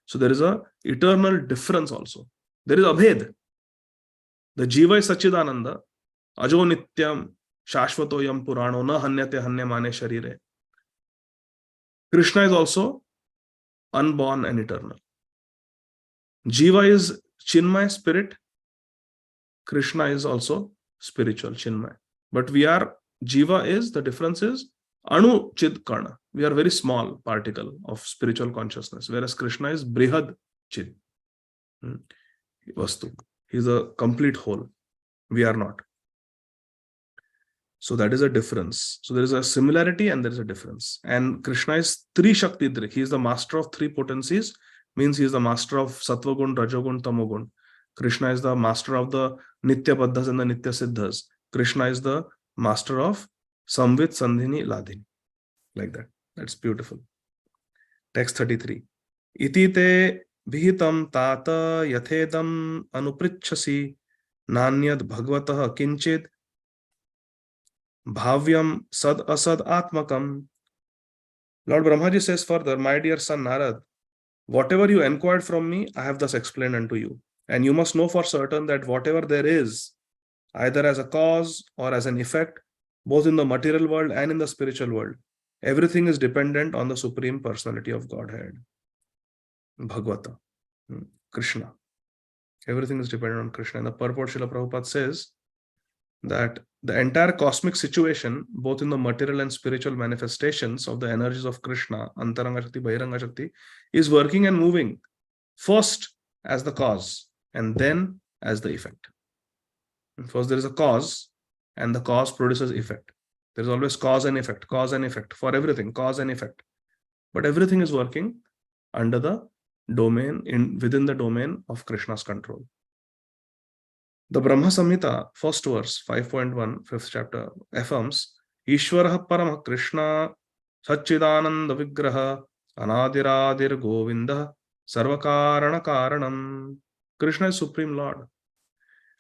So there is a eternal difference also. There is Abhed. The Jiva is Sachidananda, Ajo Nityam, Shashvatoyam Purano, Na Hanyate Hanyamane Sharire. Krishna is also unborn and eternal. Jiva is Chinmay, spirit. Krishna is also spiritual, Chinmay. But we are, Jiva is, the difference is Anu Chid Karna. We are very small particle of spiritual consciousness, whereas Krishna is Brihad Chid. Vastu. He is a complete whole. We are not. So that is a difference. So there is a similarity and there is a difference. And Krishna is Tri Shakti Drik. He is the master of three potencies, means he is the master of Sattva Gun, Rajogun, Tamogun. Krishna is the master of the Nitya Paddhas and the Nitya Siddhas. Krishna is the master of Samvit, Sandhini, Ladhini. Like that. That's beautiful. Text 33. Iti te vihitam tata yathedam anuprichasi nanyad bhagvatah kinchid bhavyam sad asad atmakam. Lord Brahmaji says further, my dear son Narad, whatever you inquired from me, I have thus explained unto you. And you must know for certain that whatever there is, either as a cause or as an effect, both in the material world and in the spiritual world, everything is dependent on the Supreme Personality of Godhead. Bhagavata, Krishna. Everything is dependent on Krishna. And the purport Srila Prabhupada says that the entire cosmic situation, both in the material and spiritual manifestations of the energies of Krishna, Antaranga Shakti, Bahiranga Shakti, is working and moving first as the cause and then as the effect. First there is a cause and the cause produces effect. There is always cause and effect for everything, cause and effect. But everything is working under the domain, within the domain of Krishna's control. The Brahma Samhita, first verse, 5.1, 5th chapter, affirms, Ishvaraha Paramah Krishna Satchidananda Vigraha Anadiradir Govinda Sarvakarana Karanam. Krishna is Supreme Lord.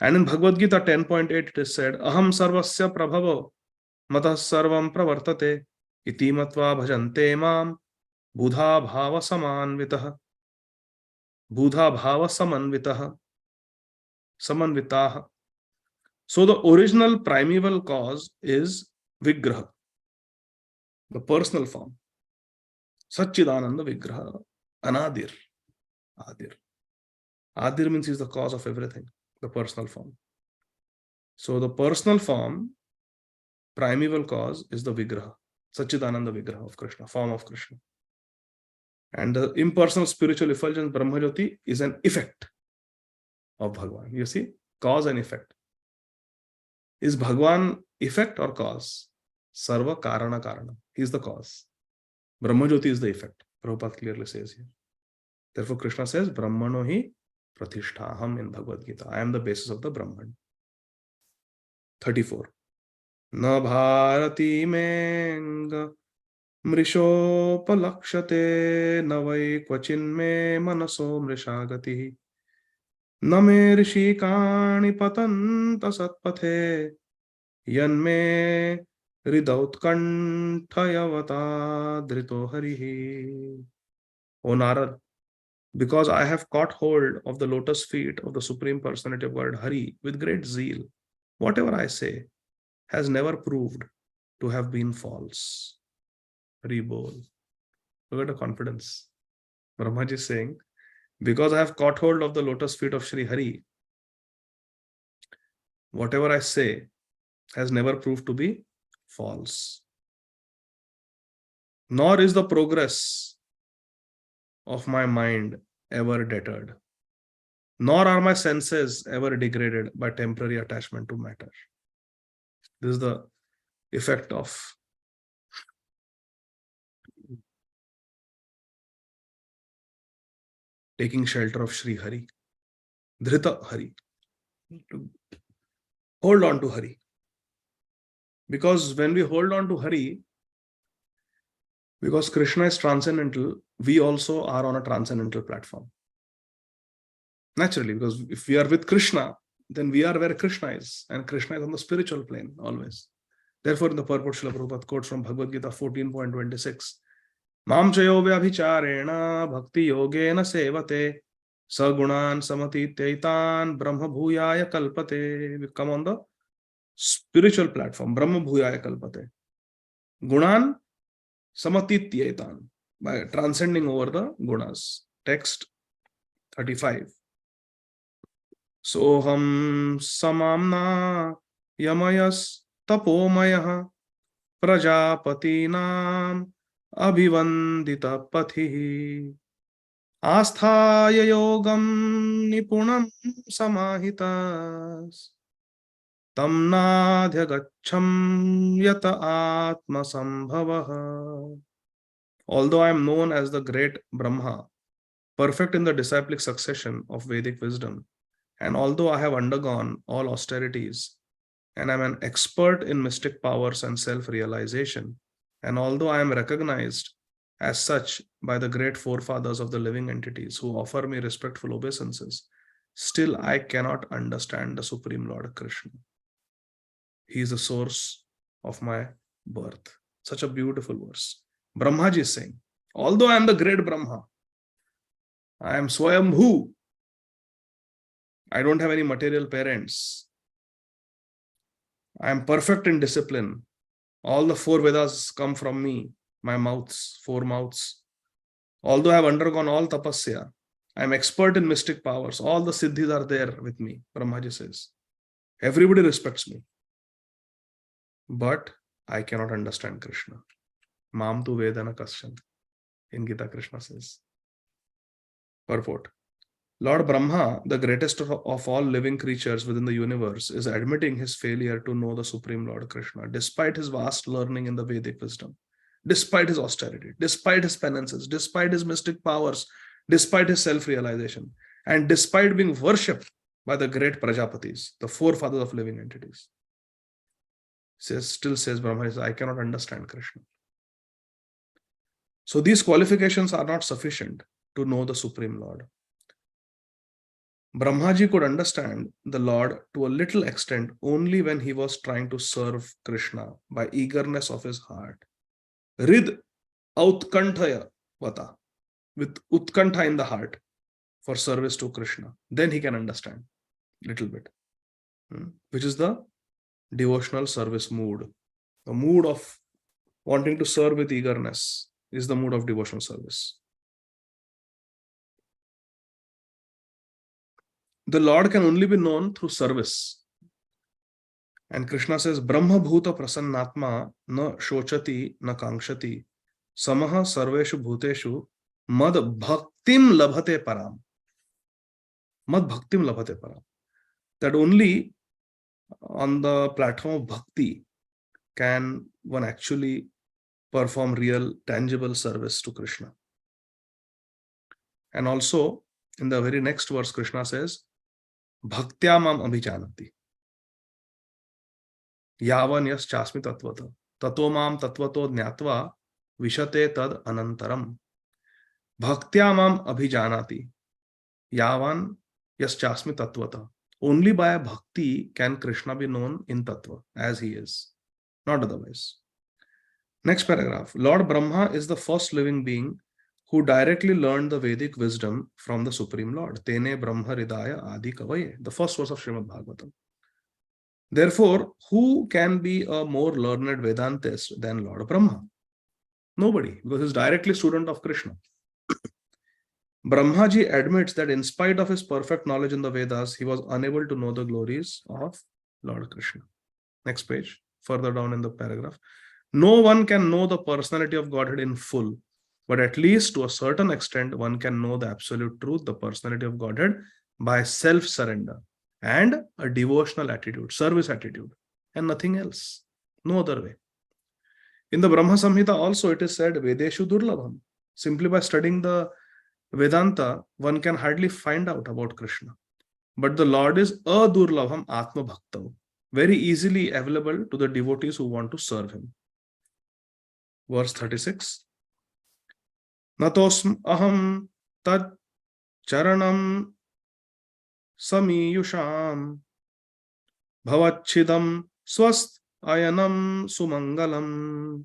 And in Bhagavad Gita 10.8 it is said, Aham Sarvasya Prabhavo Matah Sarvam Pravartate Iti Matva Bhajante Mam Buddha Bhava Samanvitaha. Budha bhava samanvitaha. Samanvitaha. So the original primeval cause is Vigraha, the personal form. Satchidananda Vigraha. Anadir. Adir. Adir means he is the cause of everything, the personal form. So the personal form, primeval cause, is the Vigraha. Satchidananda Vigraha of Krishna, form of Krishna. And the impersonal spiritual effulgence Brahmajyoti is an effect of Bhagavan. You see, cause and effect. Is Bhagavan effect or cause? Sarva Karana Karana. He is the cause. Brahmajyoti is the effect. Prabhupada clearly says here. Therefore, Krishna says, Brahmano hi pratisthaham in Bhagavad Gita. I am the basis of the Brahman. 34. Na bharati menga mrishopalakshate navai kvachin me manaso mrishagati name rishikani patanta satpathe yanme ridautkantayavata drito harihi. O Narad, because I have caught hold of the lotus feet of the Supreme Personality of God Hari with great zeal, whatever I say has never proved to have been false. Hari Bol. Look at the confidence. Brahmaji is saying, because I have caught hold of the lotus feet of Shri Hari, whatever I say has never proved to be false. Nor is the progress of my mind ever deterred, nor are my senses ever degraded by temporary attachment to matter. This is the effect of taking shelter of Shri Hari, Dhrita Hari. Hold on to Hari. Because when we hold on to Hari, because Krishna is transcendental, we also are on a transcendental platform. Naturally, because if we are with Krishna, then we are where Krishna is, and Krishna is on the spiritual plane always. Therefore, in the purport, Srila Prabhupada quotes from Bhagavad Gita 14.26, Mam chayo vyabhicharena bhakti yogena sevate sagunan samatitaitan brahma bhuyaya kalpate. We come on the spiritual platform, brahma bhuyaya kalpate. Gunan samatitaitan, by transcending over the gunas. Text 35. Soham samamna yamayas tapomayah prajapatinam abhivandita pathihi asthaya yogam nipunam samahitas tam nadhya gaccham yata atma sambhavah. Although I am known as the great Brahma, perfect in the disciplic succession of Vedic wisdom, and although I have undergone all austerities, and I am an expert in mystic powers and self-realization, and although I am recognized as such by the great forefathers of the living entities who offer me respectful obeisances, still I cannot understand the Supreme Lord Krishna. He is the source of my birth. Such a beautiful verse. Brahmaji is saying, although I am the great Brahma, I am Swayambhu. I don't have any material parents. I am perfect in discipline. All the four Vedas come from me, my mouths, four mouths. Although I have undergone all tapasya, I am expert in mystic powers. All the siddhis are there with me, Brahmaji says. Everybody respects me. But I cannot understand Krishna. Mam tu vedana kasyan. In Gita, Krishna says. Purport. Lord Brahma, the greatest of all living creatures within the universe, is admitting his failure to know the Supreme Lord Krishna, despite his vast learning in the Vedic wisdom, despite his austerity, despite his penances, despite his mystic powers, despite his self-realization, and despite being worshipped by the great Prajapatis, the forefathers of living entities. Still says Brahma, I cannot understand Krishna. So these qualifications are not sufficient to know the Supreme Lord. Brahmaji could understand the Lord to a little extent only when he was trying to serve Krishna by eagerness of his heart. Rid autkantaya vata, with utkantha in the heart. for service to Krishna. Then he can understand little bit, which is the devotional service mood. The mood of wanting to serve with eagerness is the mood of devotional service. The Lord can only be known through service. And Krishna says, Brahma bhuta prasannatma na shochati na kankshati samaha sarveshu bhuteshu mad bhaktim labhate param. Mad bhaktim labhate param. That only on the platform of bhakti can one actually perform real, tangible service to Krishna. And also, in the very next verse, Krishna says, Bhaktya mam abhijanati. Yavan yas chasmi tatvata. Tato mam tatvato jnatva vishate tad anantaram. Bhaktya mam abhijanati. Yavan yas chasmi tatvata. Only by bhakti can Krishna be known in tattva as he is, not otherwise. Next paragraph. Lord Brahma is the first living being who directly learned the Vedic wisdom from the Supreme Lord. Tene Brahma Hridaya Ādi Kavaye. The first verse of Srīmad Bhāgavatam. Therefore, who can be a more learned Vedantist than Lord Brahma? Nobody, because he is directly student of Krishna. Brahmaji admits that in spite of his perfect knowledge in the Vedas, he was unable to know the glories of Lord Krishna. Next page, further down in the paragraph. No one can know the personality of Godhead in full, but at least to a certain extent, one can know the absolute truth, the personality of Godhead, by self-surrender and a devotional attitude, service attitude, and nothing else. No other way. In the Brahma Samhita also it is said, Vedeshu Durlabham. Simply by studying the Vedanta, one can hardly find out about Krishna. But the Lord is Adurlabham Atma Bhaktav, very easily available to the devotees who want to serve him. Verse 36. Natosm aham tad charanam samiyusham bhavachidam swast ayanam sumangalam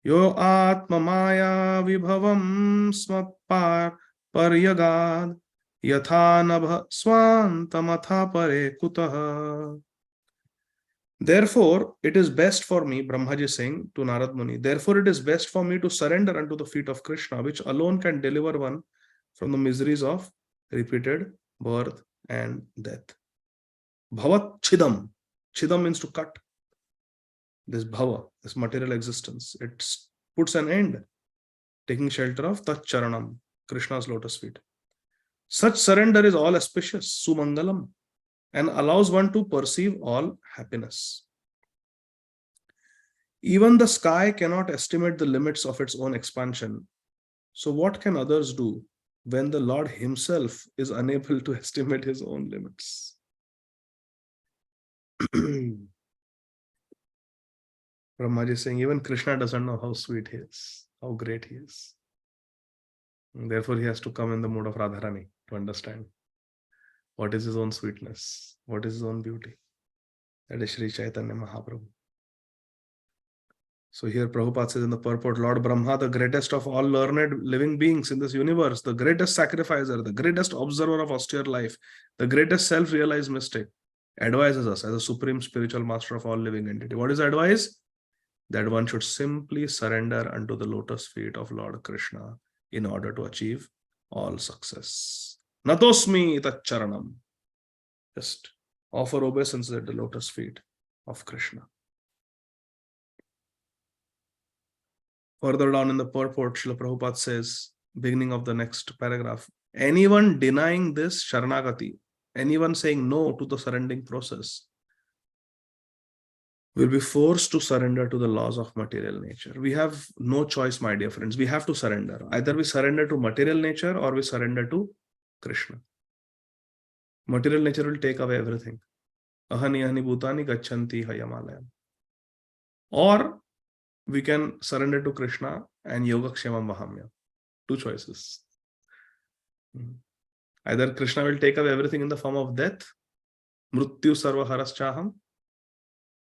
yo atma maya vibhavam smapar paryagad yatha nabha swantamatha pare kutaha. Therefore, it is best for me, Brahmaji is saying to Narad Muni, therefore it is best for me to surrender unto the feet of Krishna, which alone can deliver one from the miseries of repeated birth and death. Bhavat Chidam. Chidam means to cut. This bhava, this material existence, it puts an end, taking shelter of Tat Charanam, Krishna's lotus feet. Such surrender is all auspicious, Sumangalam, and allows one to perceive all happiness. Even the sky cannot estimate the limits of its own expansion. So what can others do when the Lord himself is unable to estimate his own limits? Brahmaji is saying even Krishna doesn't know how sweet he is, how great he is. And therefore he has to come in the mood of Radharani to understand what is his own sweetness, what is his own beauty. That is Sri Chaitanya Mahaprabhu. So here Prabhupada says in the purport, Lord Brahma, the greatest of all learned living beings in this universe, the greatest sacrificer, the greatest observer of austere life, the greatest self-realized mystic, advises us as a supreme spiritual master of all living entity. What is advice? That one should simply surrender unto the lotus feet of Lord Krishna in order to achieve all success. Natosmi tat charanam. Just offer obeisance at the lotus feet of Krishna. Further down in the purport, Srila Prabhupada says, beginning of the next paragraph, anyone denying this Sharanagati, anyone saying no to the surrendering process, will be forced to surrender to the laws of material nature. We have no choice, my dear friends. We have to surrender. Either we surrender to material nature or we surrender to Krishna. Material nature will take away everything. Ahani ahani bhutani gachanti hayamalayam. Or we can surrender to Krishna and yogakshemam vahamya. Two choices. Either Krishna will take away everything in the form of death, mrityu sarva haraschaham,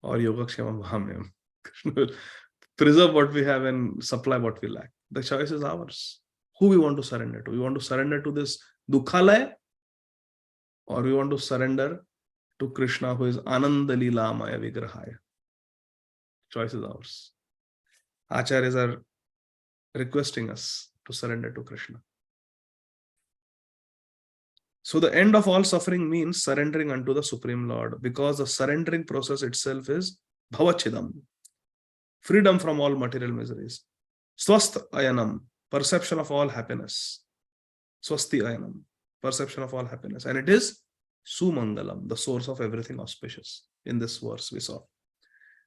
or yogakshemam vahamyam. Krishna will preserve what we have and supply what we lack. The choice is ours. Who we want to surrender to? We want to surrender to this Dukhalaya, or we want to surrender to Krishna, who is Ananda Leelamaya Vigrahaya. Choice is ours. Acharyas are requesting us to surrender to Krishna. So the end of all suffering means surrendering unto the Supreme Lord, because the surrendering process itself is bhavachidam, freedom from all material miseries. Swasth ayanam, perception of all happiness. Swasti ayanam, perception of all happiness. And it is sumangalam, the source of everything auspicious. In this verse we saw.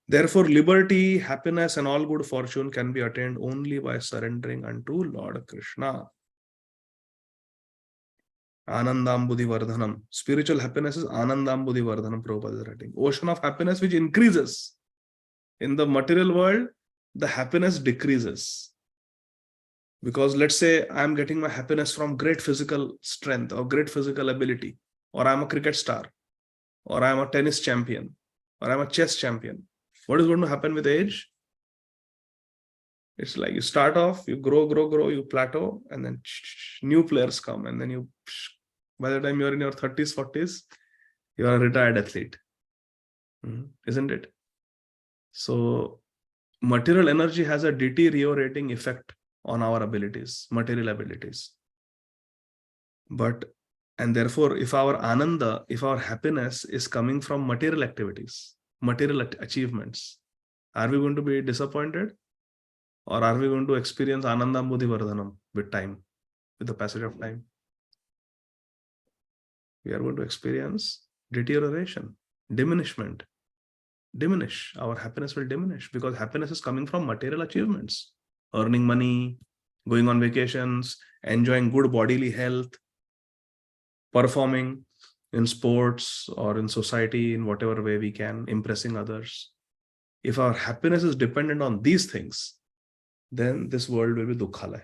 Therefore, liberty, happiness, and all good fortune can be attained only by surrendering unto Lord Krishna. Anandambudhi Vardhanam. Spiritual happiness is Anandambudhi Vardhanam, Prabhupada is writing. Ocean of happiness which increases. In the material world, the happiness decreases. Because let's say I'm getting my happiness from great physical strength or great physical ability, or I'm a cricket star, or I'm a tennis champion, or I'm a chess champion. What is going to happen with age? It's like you start off, you grow, you plateau, and then new players come, and then you, by the time you're in your 30s, 40s, you are a retired athlete. Isn't it? So material energy has a deteriorating effect on our abilities, material abilities. And therefore, if our ananda, if our happiness is coming from material activities, material achievements, are we going to be disappointed? Or are we going to experience Anandambudhi Vardhanam with time, with the passage of time? We are going to experience deterioration, diminishment. Diminish. Our happiness will diminish because happiness is coming from material achievements. Earning money, going on vacations, enjoying good bodily health, performing in sports or in society in whatever way we can, impressing others. If our happiness is dependent on these things, then this world will be dukkhalaya.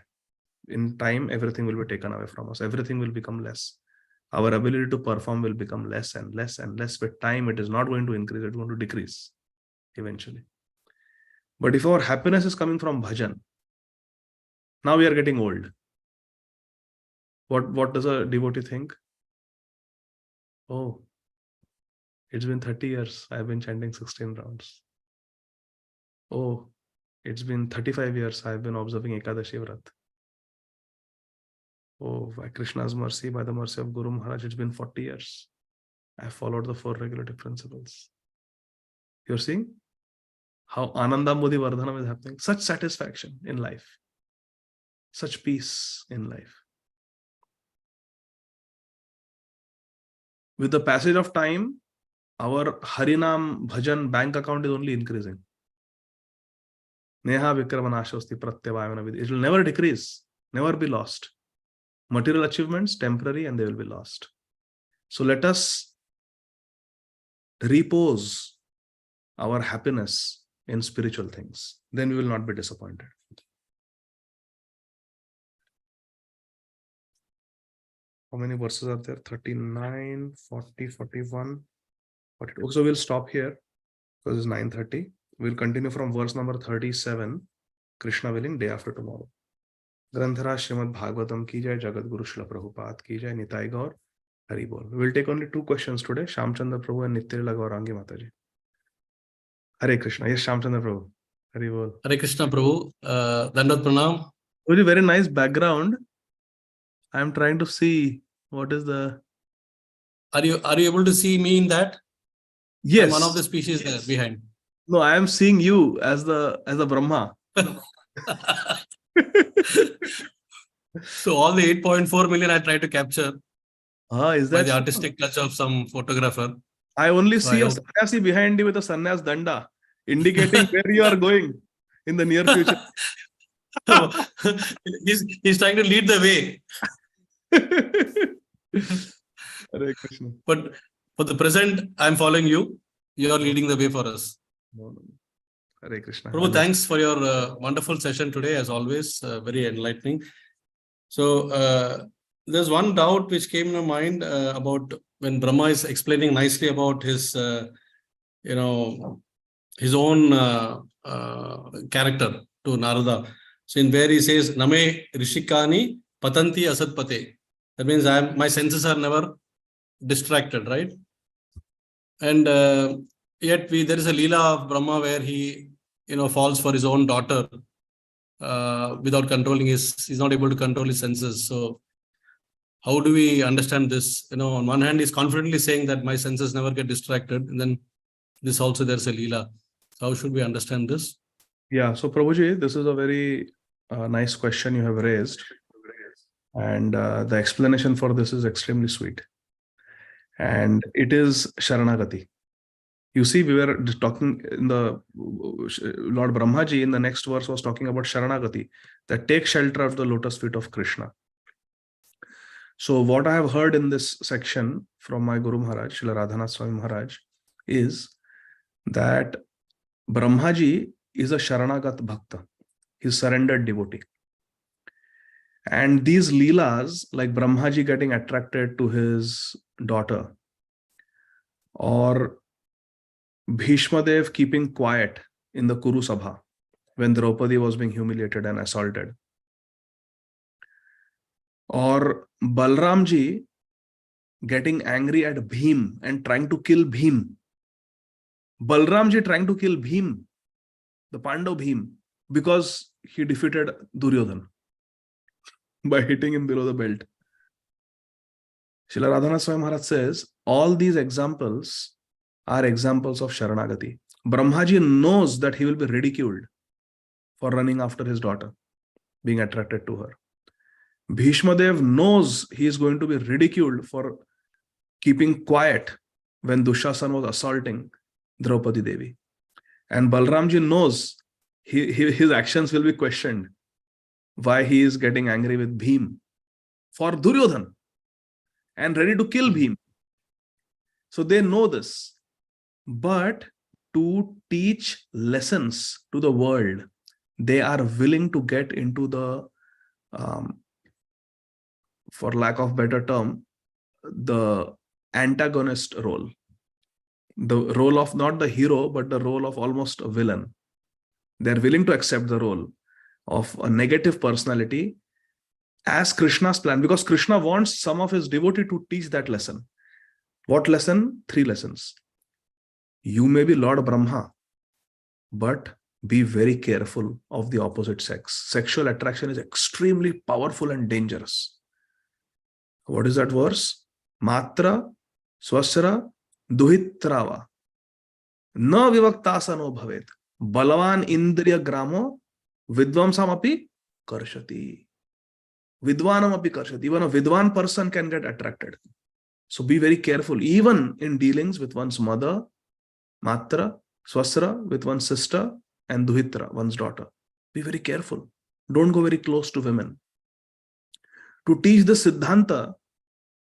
In time, everything will be taken away from us. Everything will become less. Our ability to perform will become less and less and less. With time, it is not going to increase, it's going to decrease eventually. But if our happiness is coming from bhajan, now we are getting old. What does a devotee think? Oh, it's been 30 years. I've been chanting 16 rounds. Oh, it's been 35 years. I've been observing Ekadashi Vrat. Oh, by Krishna's mercy, by the mercy of Guru Maharaj, it's been 40 years. I followed the 4 regulative principles. You're seeing how Anandambudhi Vardhanam is happening. Such satisfaction in life. Such peace in life. With the passage of time, our Harinam Bhajan bank account is only increasing. Neha Vikramanashosti Pratyavayana Vidhi. It will never decrease, never be lost. Material achievements, temporary, and they will be lost. So let us repose our happiness in spiritual things. Then we will not be disappointed. How many verses are there? 39, 40, 41, 42. So we'll stop here because it's 9:30. We'll continue from verse number 37, Krishna willing, day after tomorrow. Granthara Srīmad Bhāgavatam ki jai, Jagat Guru Śrīla Prabhupada ki jai, Nitai Gaur, Hari Bol. We will take only 2 questions today, Shamchandra Prabhu and Nityalila Gaurangi Mataji. Hare Krishna. Yes, Shamchandra Prabhu. Hari Bol. Hare Krishna Prabhu. Dandat Pranam. Very nice background. I am trying to see what is the... Are you able to see me in that? Yes. I'm one of the species there behind. No, I am seeing you as the Brahma. So all the 8.4 million I try to capture Is by that the artistic touch of some photographer. I only So see I a hope- sannyasi behind you with a sannyas danda, indicating where you are going in the near future. So, he's trying to lead the way. Hare Krishna. But for the present, I'm following you. You are leading the way for us. No. Hare Krishna. Prabhu, thanks for your wonderful session today, as always. Very enlightening. So, there's one doubt which came to mind about when Brahma is explaining nicely about his, his own character to Narada. So, in where he says, Name Rishikani Patanti Asatpate. That means my senses are never distracted, right? And yet there is a Leela of Brahma where he, falls for his own daughter without controlling he's not able to control his senses. So how do we understand this? On one hand, he's confidently saying that my senses never get distracted. And then this also, there's a Leela. So how should we understand this? Yeah, so Prabhuji, this is a very nice question you have raised. And the explanation for this is extremely sweet. And it is Sharanagati. You see, we were talking in the Lord Brahmaji in the next verse was talking about Sharanagati, that take shelter of the lotus feet of Krishna. So what I have heard in this section from my Guru Maharaj, Srila Radhanath Swami Maharaj, is that Brahmaji is a Sharanagat Bhakta. He's surrendered devotee. And these Leelas, like Brahmaji getting attracted to his daughter, or Bhishmadev keeping quiet in the Kuru Sabha when Draupadi was being humiliated and assaulted, or Balramji getting angry at Bhim and trying to kill Bhim. Balramji trying to kill Bhim, the Pandav Bhim, because he defeated Duryodhana by hitting him below the belt. Srila Radhanath Swami Maharaj says, all these examples are examples of Sharanagati. Brahmaji knows that he will be ridiculed for running after his daughter, being attracted to her. Bhishmadev knows he is going to be ridiculed for keeping quiet when Dushasana was assaulting Draupadi Devi. And Balramji knows his actions will be questioned, why he is getting angry with Bhim for Duryodhana and ready to kill Bhim. So they know this. But to teach lessons to the world, they are willing to get into the, for lack of better term, the antagonist role. The role of not the hero, but the role of almost a villain. They're willing to accept the role of a negative personality as Krishna's plan, because Krishna wants some of his devotee to teach that lesson. What lesson? 3 lessons. You may be Lord Brahma, but be very careful of the opposite sex. Sexual attraction is extremely powerful and dangerous. What is that verse? Matra, swasra, duhitrava, na vivaktasano bhavet, balavan indriya gramo, vidvamsam api karshati. Vidvanam api karshati. Even a vidwan person can get attracted. So be very careful, even in dealings with one's mother, Matra, Swasra, with one's sister, and Duhitra, one's daughter. Be very careful. Don't go very close to women. To teach the Siddhanta,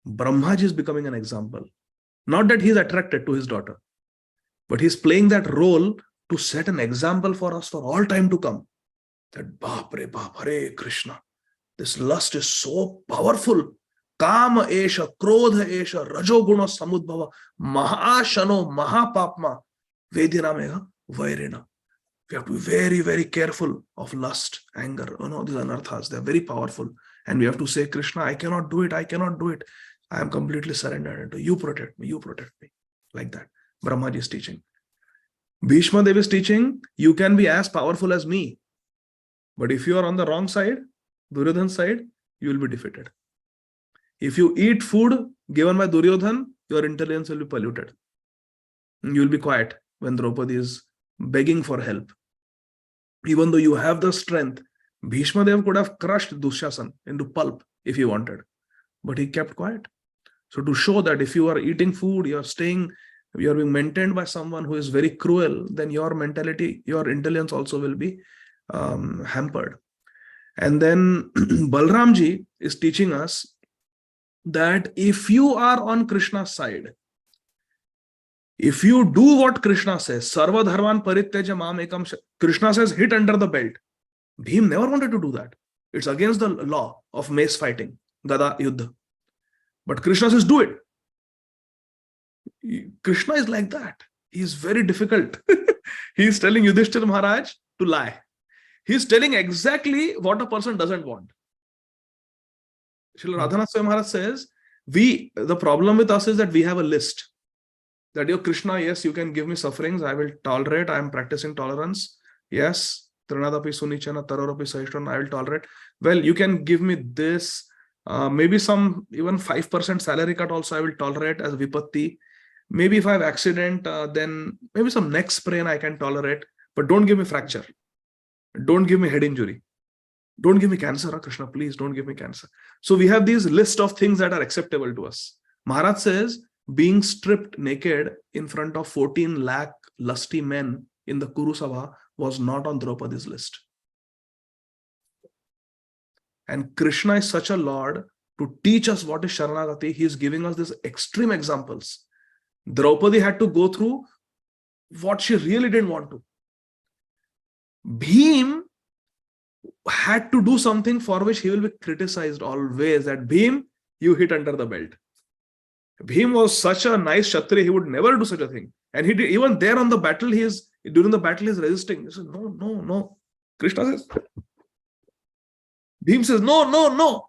Brahmaji is becoming an example. Not that he is attracted to his daughter, but he's playing that role to set an example for us for all time to come. That Baap re Baap, Hare Krishna. This lust is so powerful. Kama esha, krodha esha, rajoguna samudbhava, mahashano, mahapapma, vedinameha, vairena. We have to be very, very careful of lust, anger. These anarthas, they're very powerful. And we have to say, Krishna, I cannot do it. I cannot do it. I am completely surrendered to you. Protect me. You protect me. Like that. Brahmaji is teaching. Bhishma Dev is teaching, you can be as powerful as me. But if you are on the wrong side, Duryodhana's side, you will be defeated. If you eat food given by Duryodhana, your intelligence will be polluted. You will be quiet when Draupadi is begging for help. Even though you have the strength, Bhishma Dev could have crushed Dushasana into pulp if he wanted. But he kept quiet. So to show that if you are eating food, you are being maintained by someone who is very cruel, then your mentality, your intelligence also will be hampered. And then Balramji is teaching us that if you are on Krishna's side, if you do what Krishna says, Sarva Dharman Parityaja Mam Ekam, Krishna says, hit under the belt. Bhim never wanted to do that. It's against the law of mace fighting, Gada Yuddha. But Krishna says, do it. Krishna is like that. He is very difficult. He is telling Yudhishthira Maharaj to lie. He is telling exactly what a person doesn't want. Srila Radhanath Swami Maharaj says, the problem with us is that we have a list. That, Krishna, yes, you can give me sufferings, I will tolerate, I am practicing tolerance. Yes, Trinadapi Sunichana, Tarorapi Sahishtana, I will tolerate. Well, you can give me this, maybe some even 5% salary cut also I will tolerate as Vipatti. Maybe if I have accident, then maybe some neck sprain I can tolerate, but don't give me fracture. Don't give me head injury. Don't give me cancer, Krishna, please don't give me cancer. So we have these list of things that are acceptable to us. Maharaj says, being stripped naked in front of 14 lakh lusty men in the Kuru Sabha was not on Draupadi's list. And Krishna is such a Lord to teach us what is Sharanagati. He is giving us these extreme examples. Draupadi had to go through what she really didn't want to. Bhim had to do something for which he will be criticized always, that Bhim, you hit under the belt. Bhim was such a nice Kshatriya, he would never do such a thing. And he did, even there on the battle, during the battle, he is resisting. He says, no, no, no. Krishna says, Bhim says, no, no, no.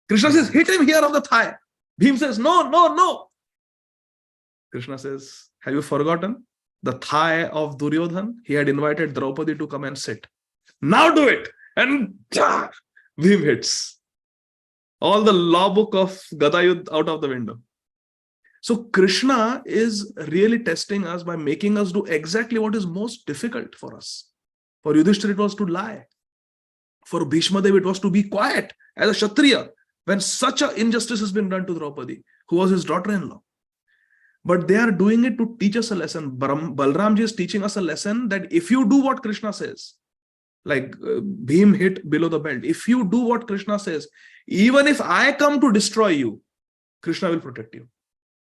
Krishna says, hit him here on the thigh. Bhim says, no, no, no. Krishna says, have you forgotten the thigh of Duryodhan? He had invited Draupadi to come and sit. Now do it. And Bhim hits. All the law book of Gadayudh out of the window. So Krishna is really testing us by making us do exactly what is most difficult for us. For Yudhishthira, it was to lie. For Bhishma Dev, it was to be quiet as a Kshatriya when such an injustice has been done to Draupadi, who was his daughter-in-law. But they are doing it to teach us a lesson. Balramji is teaching us a lesson that if you do what Krishna says, like Bhim hit below the belt, if you do what Krishna says, even if I come to destroy you, Krishna will protect you.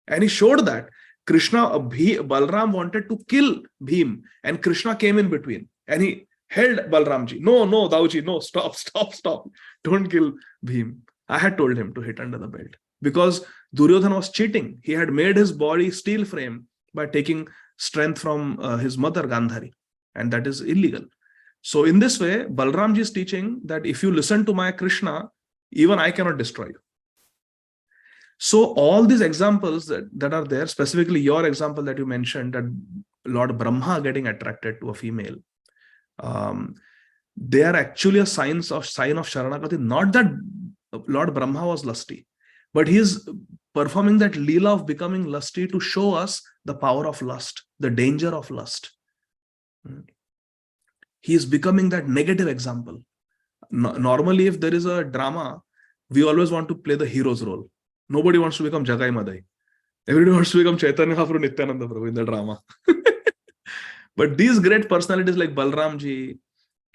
And he showed that. Balram wanted to kill Bhim, and Krishna came in between and he held Balramji. No, no, Dauji, no, stop, stop, stop. Don't kill Bhim. I had told him to hit under the belt because Duryodhana was cheating. He had made his body steel frame by taking strength from his mother Gandhari, and that is illegal. So in this way, Balramji is teaching that if you listen to my Krishna, even I cannot destroy you. So all these examples that are there, specifically your example that you mentioned, that Lord Brahma getting attracted to a female, they are actually a sign of Sharanagati. Not that Lord Brahma was lusty, but he is performing that Leela of becoming lusty to show us the power of lust, the danger of lust. He is becoming that negative example. Normally, if there is a drama, we always want to play the hero's role. Nobody wants to become Jagai Madai. Everybody wants to become Chaitanya Mahaprabhu, Nityananda Prabhu in the drama. But these great personalities like Balramji,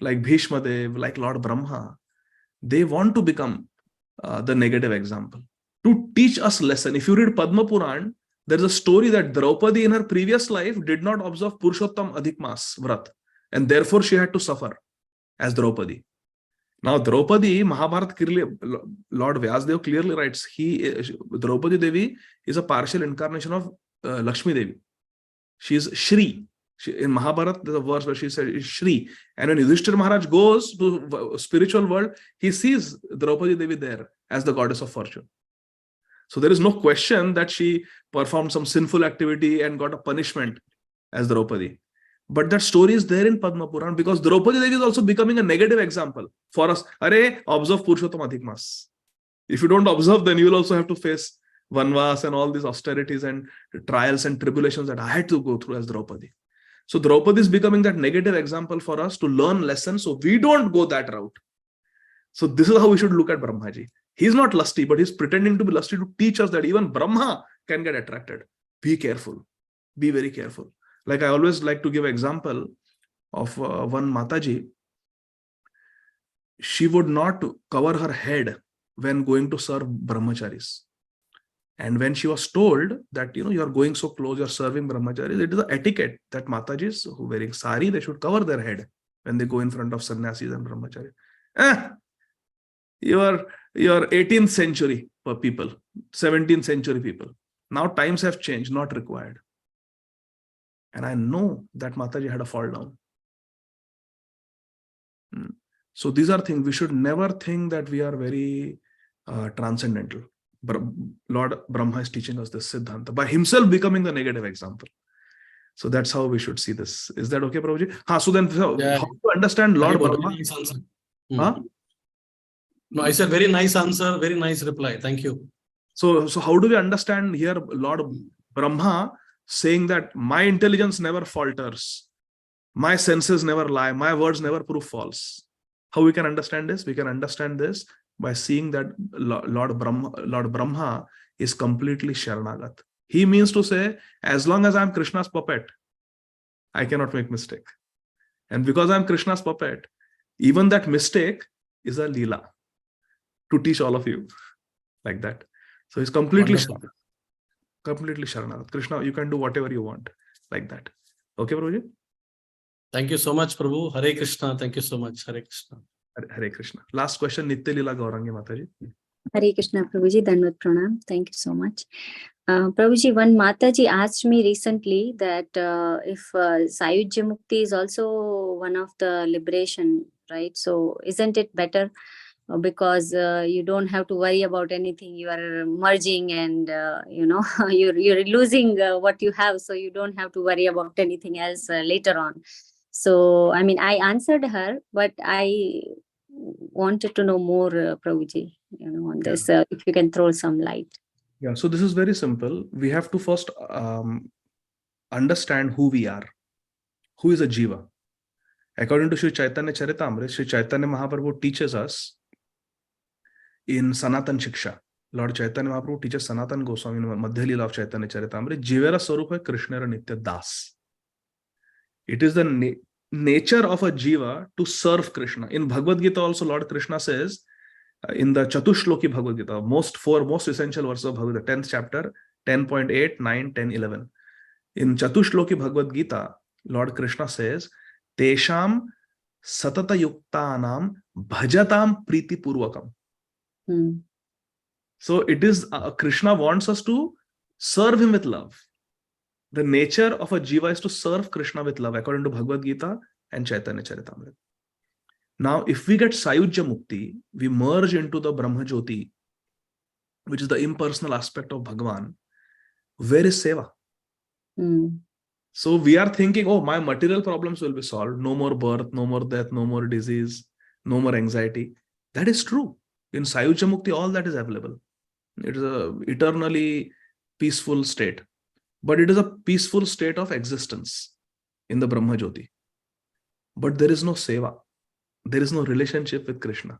like Bhishma Dev, like Lord Brahma, they want to become the negative example to teach us lesson. If you read Padma Puran, there is a story that Draupadi in her previous life did not observe Purushottam Adhik Mas Vrat, and therefore she had to suffer as Draupadi. Now, Draupadi, Mahabharata clearly, Lord Vyasdev clearly writes, Draupadi Devi is a partial incarnation of Lakshmi Devi. She is Shri. In Mahabharata, there's a verse where she said Shri. And when Yudhishthira Maharaj goes to spiritual world, he sees Draupadi Devi there as the goddess of fortune. So there is no question that she performed some sinful activity and got a punishment as Draupadi. But that story is there in Padma Puran because Draupadi Devi is also becoming a negative example for us. Arey, observe Purushottam Adhik Mas. If you don't observe, then you will also have to face Vanvas and all these austerities and trials and tribulations that I had to go through as Draupadi. So Draupadi is becoming that negative example for us to learn lessons so we don't go that route. So this is how we should look at Brahmaji. He's not lusty, but he's pretending to be lusty to teach us that even Brahma can get attracted. Be careful. Be very careful. Like I always like to give an example of one Mataji. She would not cover her head when going to serve brahmacharis. And when she was told that, you are going so close, you are serving brahmacharis, it is the etiquette that Matajis who are wearing sari, they should cover their head when they go in front of sannyasis and brahmacharis. You are 18th century people, 17th century people. Now times have changed, not required. And I know that Mataji had a fall down. So these are things we should never think that we are very transcendental. Lord Brahma is teaching us this Siddhanta by himself becoming the negative example. So that's how we should see this. Is that okay, Prabhuji? So then how to understand Lord Brahma? Nice answer. No, I said very nice answer, very nice reply. Thank you. So how do we understand here Lord Brahma saying that my intelligence never falters, my senses never lie, my words never prove false? How we can understand this? We can understand this by seeing that Lord Brahma is completely Sharanagat. He means to say, as long as I'm Krishna's puppet, I cannot make mistake. And because I'm Krishna's puppet, even that mistake is a Leela to teach all of you. Like that. So he's completely Sharanagat. Krishna, you can do whatever you want. Like that. Okay, Prabhuji? Thank you so much, Prabhu. Hare Krishna. Thank you so much. Hare Krishna. Hare Krishna. Last question, Nitya Leela Gaurangi Mataji. Hare Krishna, Prabhuji. Dandavat Pranam. Thank you so much. Prabhuji, one Mataji asked me recently that if Sayujya Mukti is also one of the liberation, right? So isn't it better because you don't have to worry about anything? You are merging and, you're losing what you have. So you don't have to worry about anything else later on. So, I mean, I answered her, but I wanted to know more, Prabhuji, on this, if you can throw some light. Yeah, so this is very simple. We have to first understand who we are. Who is a Jiva? According to Sri Chaitanya Charitamrita, Sri Chaitanya Mahaprabhu teaches us in Sanatan Shiksha. Lord Chaitanya Mahaprabhu teaches Sanatan Goswami in Madhya Leela of Chaitanya Charitamrita, Jivera Swarupa Krishna Nitya Das. It is the nature of a Jiva to serve Krishna. In Bhagavad Gita also, Lord Krishna says, in the Chatushloki Bhagavad Gita, most essential verses of Bhagavad Gita, 10th chapter, 10.8, 9, 10, 11. In Chatushloki Bhagavad Gita, Lord Krishna says, Tesham satata yuktanam bhajatam priti purvakam. So it is, Krishna wants us to serve him with love. The nature of a Jiva is to serve Krishna with love, according to Bhagavad Gita and Chaitanya Charitamrita. Now, if we get Sayujya Mukti, we merge into the Brahma Jyoti, which is the impersonal aspect of Bhagavan. Where is Seva? So we are thinking, oh, my material problems will be solved. No more birth, no more death, no more disease, no more anxiety. That is true. In Sayujya Mukti, all that is available. It is an eternally peaceful state. But it is a peaceful state of existence in the Brahma Jyoti. But there is no Seva. There is no relationship with Krishna.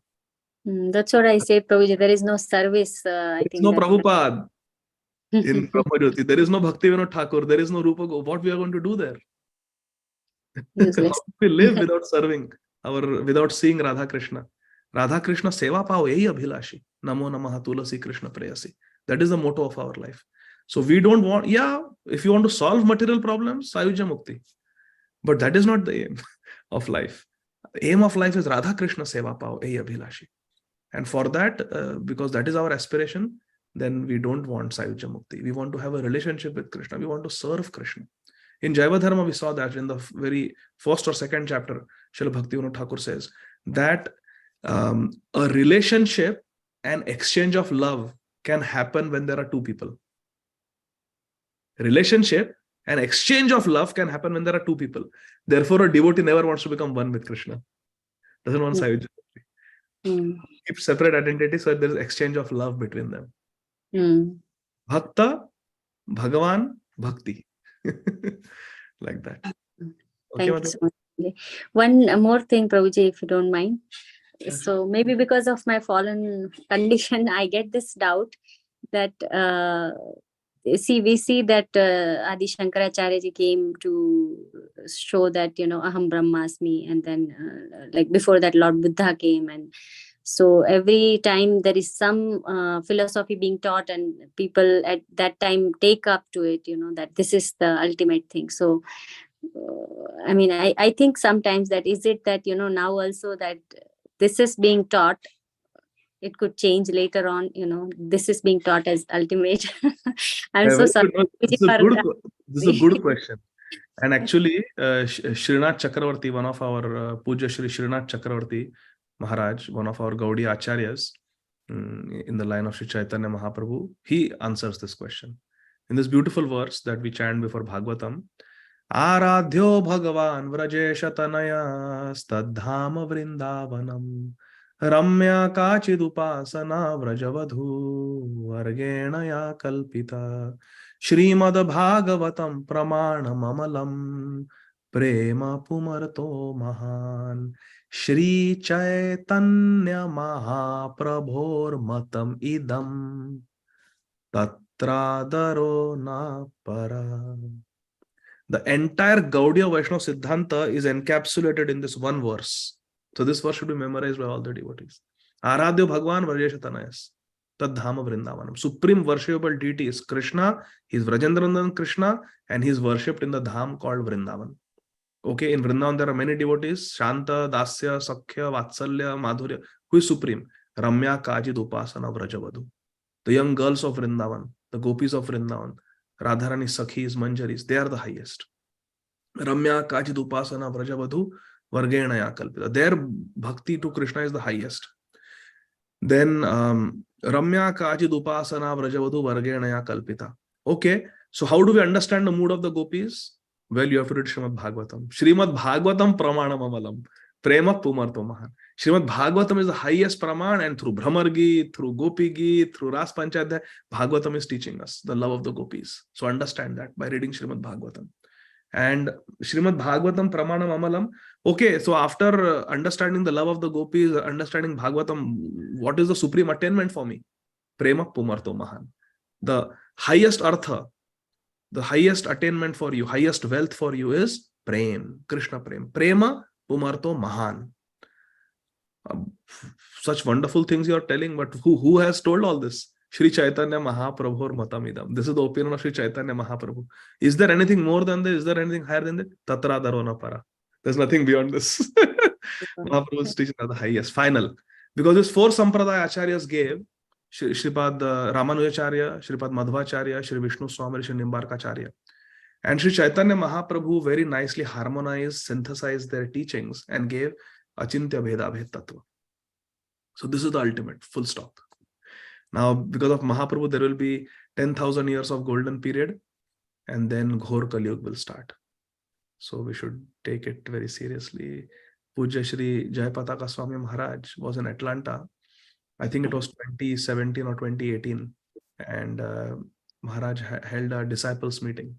That's what I say, Prabhuji. There is no service. I think no Prabhupada in Brahma Jyoti. There is no Bhakti Vinod Thakur. There is no Rupa. What we are going to do there? We live without serving, without seeing Radha Krishna. Radha Krishna Seva Pao Ehi Abhilashi. Namo Namaha Tulasi Krishna Prayasi. That is the motto of our life. So we don't want, if you want to solve material problems, Sayujya Mukti. But that is not the aim of life. The aim of life is Radha Krishna Seva Pao Ehi Abhilashi. And for that, because that is our aspiration, then we don't want Sayujya Mukti. We want to have a relationship with Krishna. We want to serve Krishna. In Jaiva Dharma, we saw that in the very first or second chapter, Srila Bhakti Vinod Thakur says that a relationship and exchange of love can happen when there are two people. Relationship and exchange of love can happen when there are two people. Therefore, a devotee never wants to become one with Krishna. Doesn't want Sayujya Mukti. Keep separate identities so that there is exchange of love between them. Bhakta, Bhagavan, Bhakti. Like that. Okay, thank you so much. One more thing, Prabhuji, if you don't mind. So maybe because of my fallen condition, I get this doubt that we see that Adi Shankaracharya ji came to show that, Aham Brahmasmi, and then like before that Lord Buddha came, and so every time there is some philosophy being taught and people at that time take up to it, that this is the ultimate thing. So I mean, I think sometimes that is it that, now also that this is being taught, it could change later on, this is being taught as ultimate. I'm so sorry. This is a good question. And actually, Srinath Chakravarti, one of our Puja Shri Srinath Chakravarti Maharaj, one of our Gaudiya Acharyas, in the line of Sri Chaitanya Mahaprabhu, he answers this question. In this beautiful verse that we chant before Bhagavatam, Aradhyo Bhagavan Vrajesha Tanaya Stadhama Vrindavanam Ramya Kachidupasana Vrajavadhu Vargenaya Kalpita Srīmad Bhāgavatam Pramanam Amalam Prema Pumarto Mahan Shri Chaitanya Mahaprabhor Matam Idam Tatradaro Na Para. The entire Gaudiya Vaishnava Siddhanta is encapsulated in this one verse. So this verse should be memorized by all the devotees. Aradhyo Bhagavan Vrajesha Tanayas Tadhama Vrindavanam. Supreme worshipable deity is Krishna. He is Vrajendranandan Krishna and he is worshipped in the dham called Vrindavan. Okay, in Vrindavan there are many devotees. Shanta, Dasya, Sakhya, Vatsalya, Madhurya. Who is supreme? Ramya, Kajid, Upasana, Vrajavadhu. The young girls of Vrindavan, the gopis of Vrindavan, Radharani, Sakhis, Manjaris, they are the highest. Ramya, Kajid, Upasana, Vrajavadhu, Vargenaya Kalpita. Their bhakti to Krishna is the highest. Then Ramya, Kajid, Upasana, Vrajavadhu, Vargenaya Kalpita. Okay, so how do we understand the mood of the gopis? Well, you have to read Srimad Bhagavatam. Srimad Bhagavatam Pramanam Amalam. Prema Pumarto Mahan. Srimad Bhagavatam is the highest Praman, and through Brahmar Geet, through Gopi Geet, through Ras Panchadhyay, Bhagavatam is teaching us the love of the gopis. So understand that by reading Srimad Bhagavatam. And Srimad Bhagavatam Pramanam Amalam. Okay, so after understanding the love of the gopis, understanding Bhagavatam, what is the supreme attainment for me? Prema Pumarto Mahan. The highest artha, the highest attainment for you, highest wealth for you is Prem, Krishna Prem. Prema Pumarto Mahan. Such wonderful things you are telling, but who has told all this? Sri Chaitanya Mahaprabhu Matamidam. This is the opinion of Sri Chaitanya Mahaprabhu. Is there anything more than this? Is there anything higher than that? Tatra Darona Para. There's nothing beyond this. Mahaprabhu's teaching are the highest, final. Because these four Sampradaya Acharyas gave, Shripad Ramanujacharya, Shripad Madhvacharya, Shri Vishnu Swami, Shri Nimbarkacharya. And Sri Chaitanya Mahaprabhu very nicely harmonized, synthesized their teachings and gave Achintya Bheda Bhed Tattva. So this is the ultimate, full stop. Now, because of Mahaprabhu, there will be 10,000 years of golden period and then Ghor Kali Yuga will start. So we should take it very seriously. Pujya Shri Jayapataka Swami Maharaj was in Atlanta. I think it was 2017 or 2018. And Maharaj held a disciples meeting.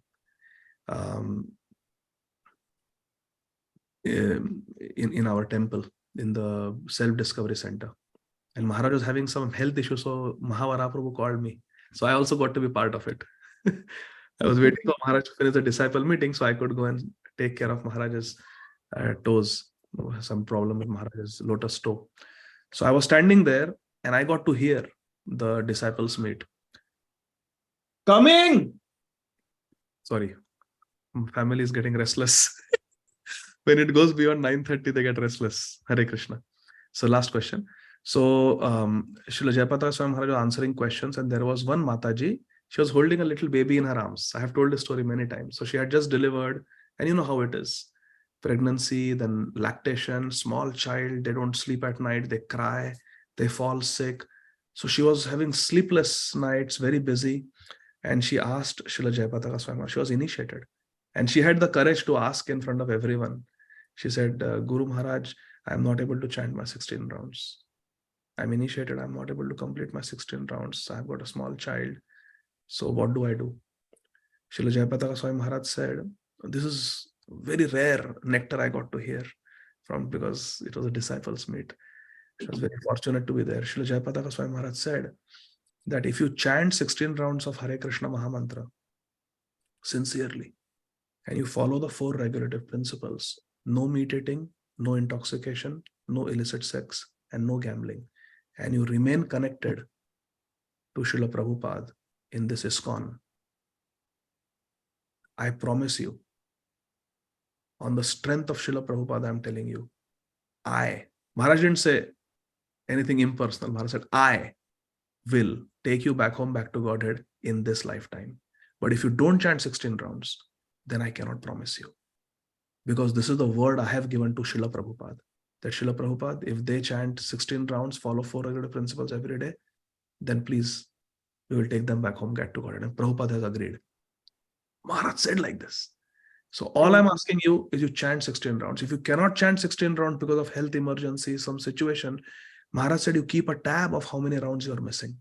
In our temple, in the self-discovery center. And Maharaj was having some health issues, so Mahavara Prabhu called me. So I also got to be part of it. I was waiting for Maharaj to finish the disciple meeting so I could go and take care of Maharaj's toes. Some problem with Maharaj's lotus toe. So I was standing there and I got to hear the disciples meet. Coming! Sorry, family is getting restless. When it goes beyond 9:30, they get restless. Hare Krishna. So last question. So Srila Jayapataka Swami Maharaj was answering questions and there was one Mataji. She was holding a little baby in her arms. I have told this story many times. So she had just delivered and you know how it is. Pregnancy, then lactation, small child, they don't sleep at night, they cry, they fall sick. So she was having sleepless nights, very busy. And she asked Srila Jayapataka Swami Maharaj. She was initiated. And she had the courage to ask in front of everyone. She said, Guru Maharaj, I am not able to chant my 16 rounds. I'm initiated. I'm not able to complete my 16 rounds. I've got a small child. So what do I do? Srila Jayapataka Swami Maharaj said, this is very rare nectar I got to hear from because it was a disciples meet. I was very fortunate to be there. Srila Jayapataka Swami Maharaj said that if you chant 16 rounds of Hare Krishna Mahamantra sincerely, and you follow the 4 regulative principles, no meat eating, no intoxication, no illicit sex, and no gambling, and you remain connected to Srila Prabhupada in this ISKCON, I promise you, on the strength of Srila Prabhupada, I'm telling you, Maharaj didn't say anything impersonal. Maharaj said, I will take you back home, back to Godhead in this lifetime. But if you don't chant 16 rounds, then I cannot promise you. Because this is the word I have given to Srila Prabhupada. that Srila Prabhupada, if they chant 16 rounds, follow 4 regulative principles every day, then please, we will take them back home, get to God. And Prabhupada has agreed. Maharaj said like this. So all I'm asking you is you chant 16 rounds. If you cannot chant 16 rounds because of health emergency, some situation, Maharaj said you keep a tab of how many rounds you're missing.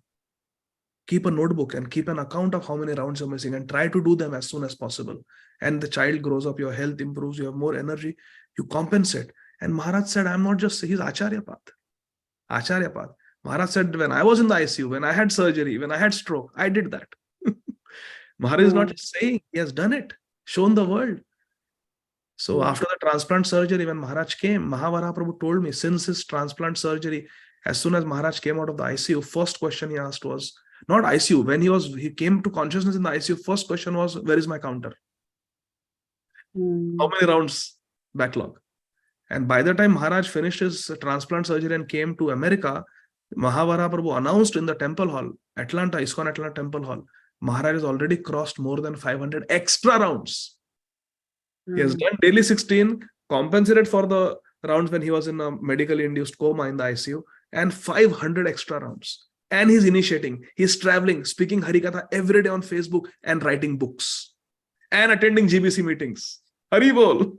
Keep a notebook and keep an account of how many rounds you're missing and try to do them as soon as possible. And the child grows up, your health improves, you have more energy, you compensate. And Maharaj said, I'm not just, he's Acharya Path. Acharya Path. Maharaj said, when I was in the ICU, when I had surgery, when I had stroke, I did that. Maharaj is not just saying, he has done it, shown the world. So after the transplant surgery, when Maharaj came, Mahavara Prabhu told me, since his transplant surgery, as soon as Maharaj came out of the ICU, first question he asked was, not ICU, when he came to consciousness in the ICU, first question was, where is my counter? How many rounds backlog? And by the time Maharaj finished his transplant surgery and came to America, Mahavara Prabhu announced in the temple hall, Atlanta, ISKCON Atlanta temple hall, Maharaj has already crossed more than 500 extra rounds. He has done daily 16, compensated for the rounds when he was in a medically induced coma in the ICU, and 500 extra rounds. And he's initiating, he's traveling, speaking Harikatha every day on Facebook and writing books and attending GBC meetings. Hari Bol.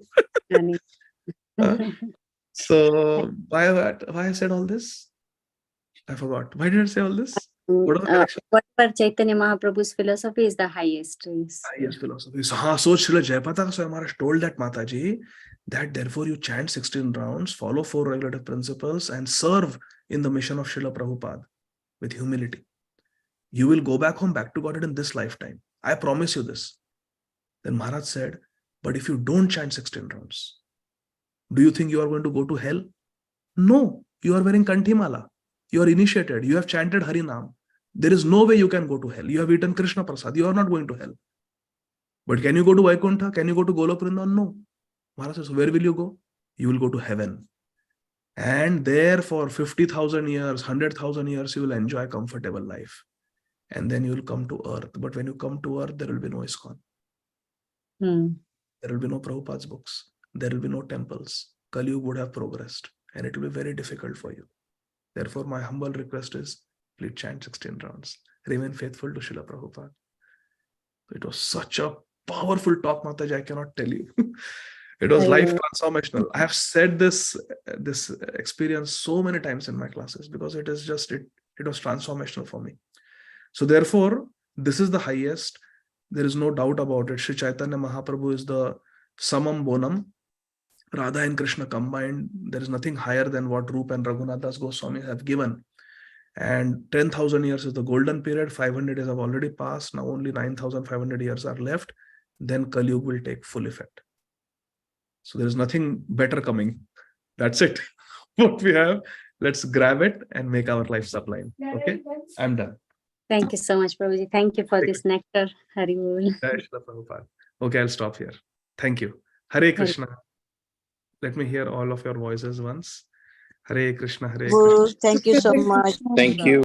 So why I said all this? I forgot. Why did I say all this? Whatever Chaitanya Mahaprabhu's philosophy is the highest. Highest philosophy. So Srila Jayapataka Swami Maharaj told that Mataji that therefore you chant 16 rounds, follow 4 regulative principles and serve in the mission of Srila Prabhupada with humility. You will go back home, back to Godhead in this lifetime. I promise you this. Then Maharaj said, but if you don't chant 16 rounds, do you think you are going to go to hell? No, you are wearing Kanthimala. You are initiated. You have chanted Harinam. There is no way you can go to hell. You have eaten Krishna Prasad. You are not going to hell. But can you go to Vaikuntha? Can you go to Golok Vrindavan? No. Maharaj says, where will you go? You will go to heaven. And there for 50,000 years, 100,000 years, you will enjoy comfortable life. And then you will come to earth. But when you come to earth, there will be no ISKCON. There will be no Prabhupada's books. There will be no temples. Kali Yuga would have progressed. And it will be very difficult for you. Therefore, my humble request is, please chant 16 rounds. Remain faithful to Srila Prabhupada. It was such a powerful talk, Mataji, I cannot tell you. It was life transformational. I have said this experience so many times in my classes because it is just, it was transformational for me. So therefore, this is the highest. There is no doubt about it. Sri Chaitanya Mahaprabhu is the Samam Bonam. Radha and Krishna combined. There is nothing higher than what Rupa and Raghunath Das Goswami have given. And 10,000 years is the golden period. 500 years have already passed. Now only 9,500 years are left. Then Kali Yuga will take full effect. So there is nothing better coming. That's it. What we have, let's grab it and make our life sublime. Okay, I'm done. Thank you so much, Prabhuji. Thank you for this nectar. Hari Bol. Okay, I'll stop here. Thank you. Hare Krishna. Let me hear all of your voices once. Hare Krishna, Hare Krishna. Thank you so much. Thank you.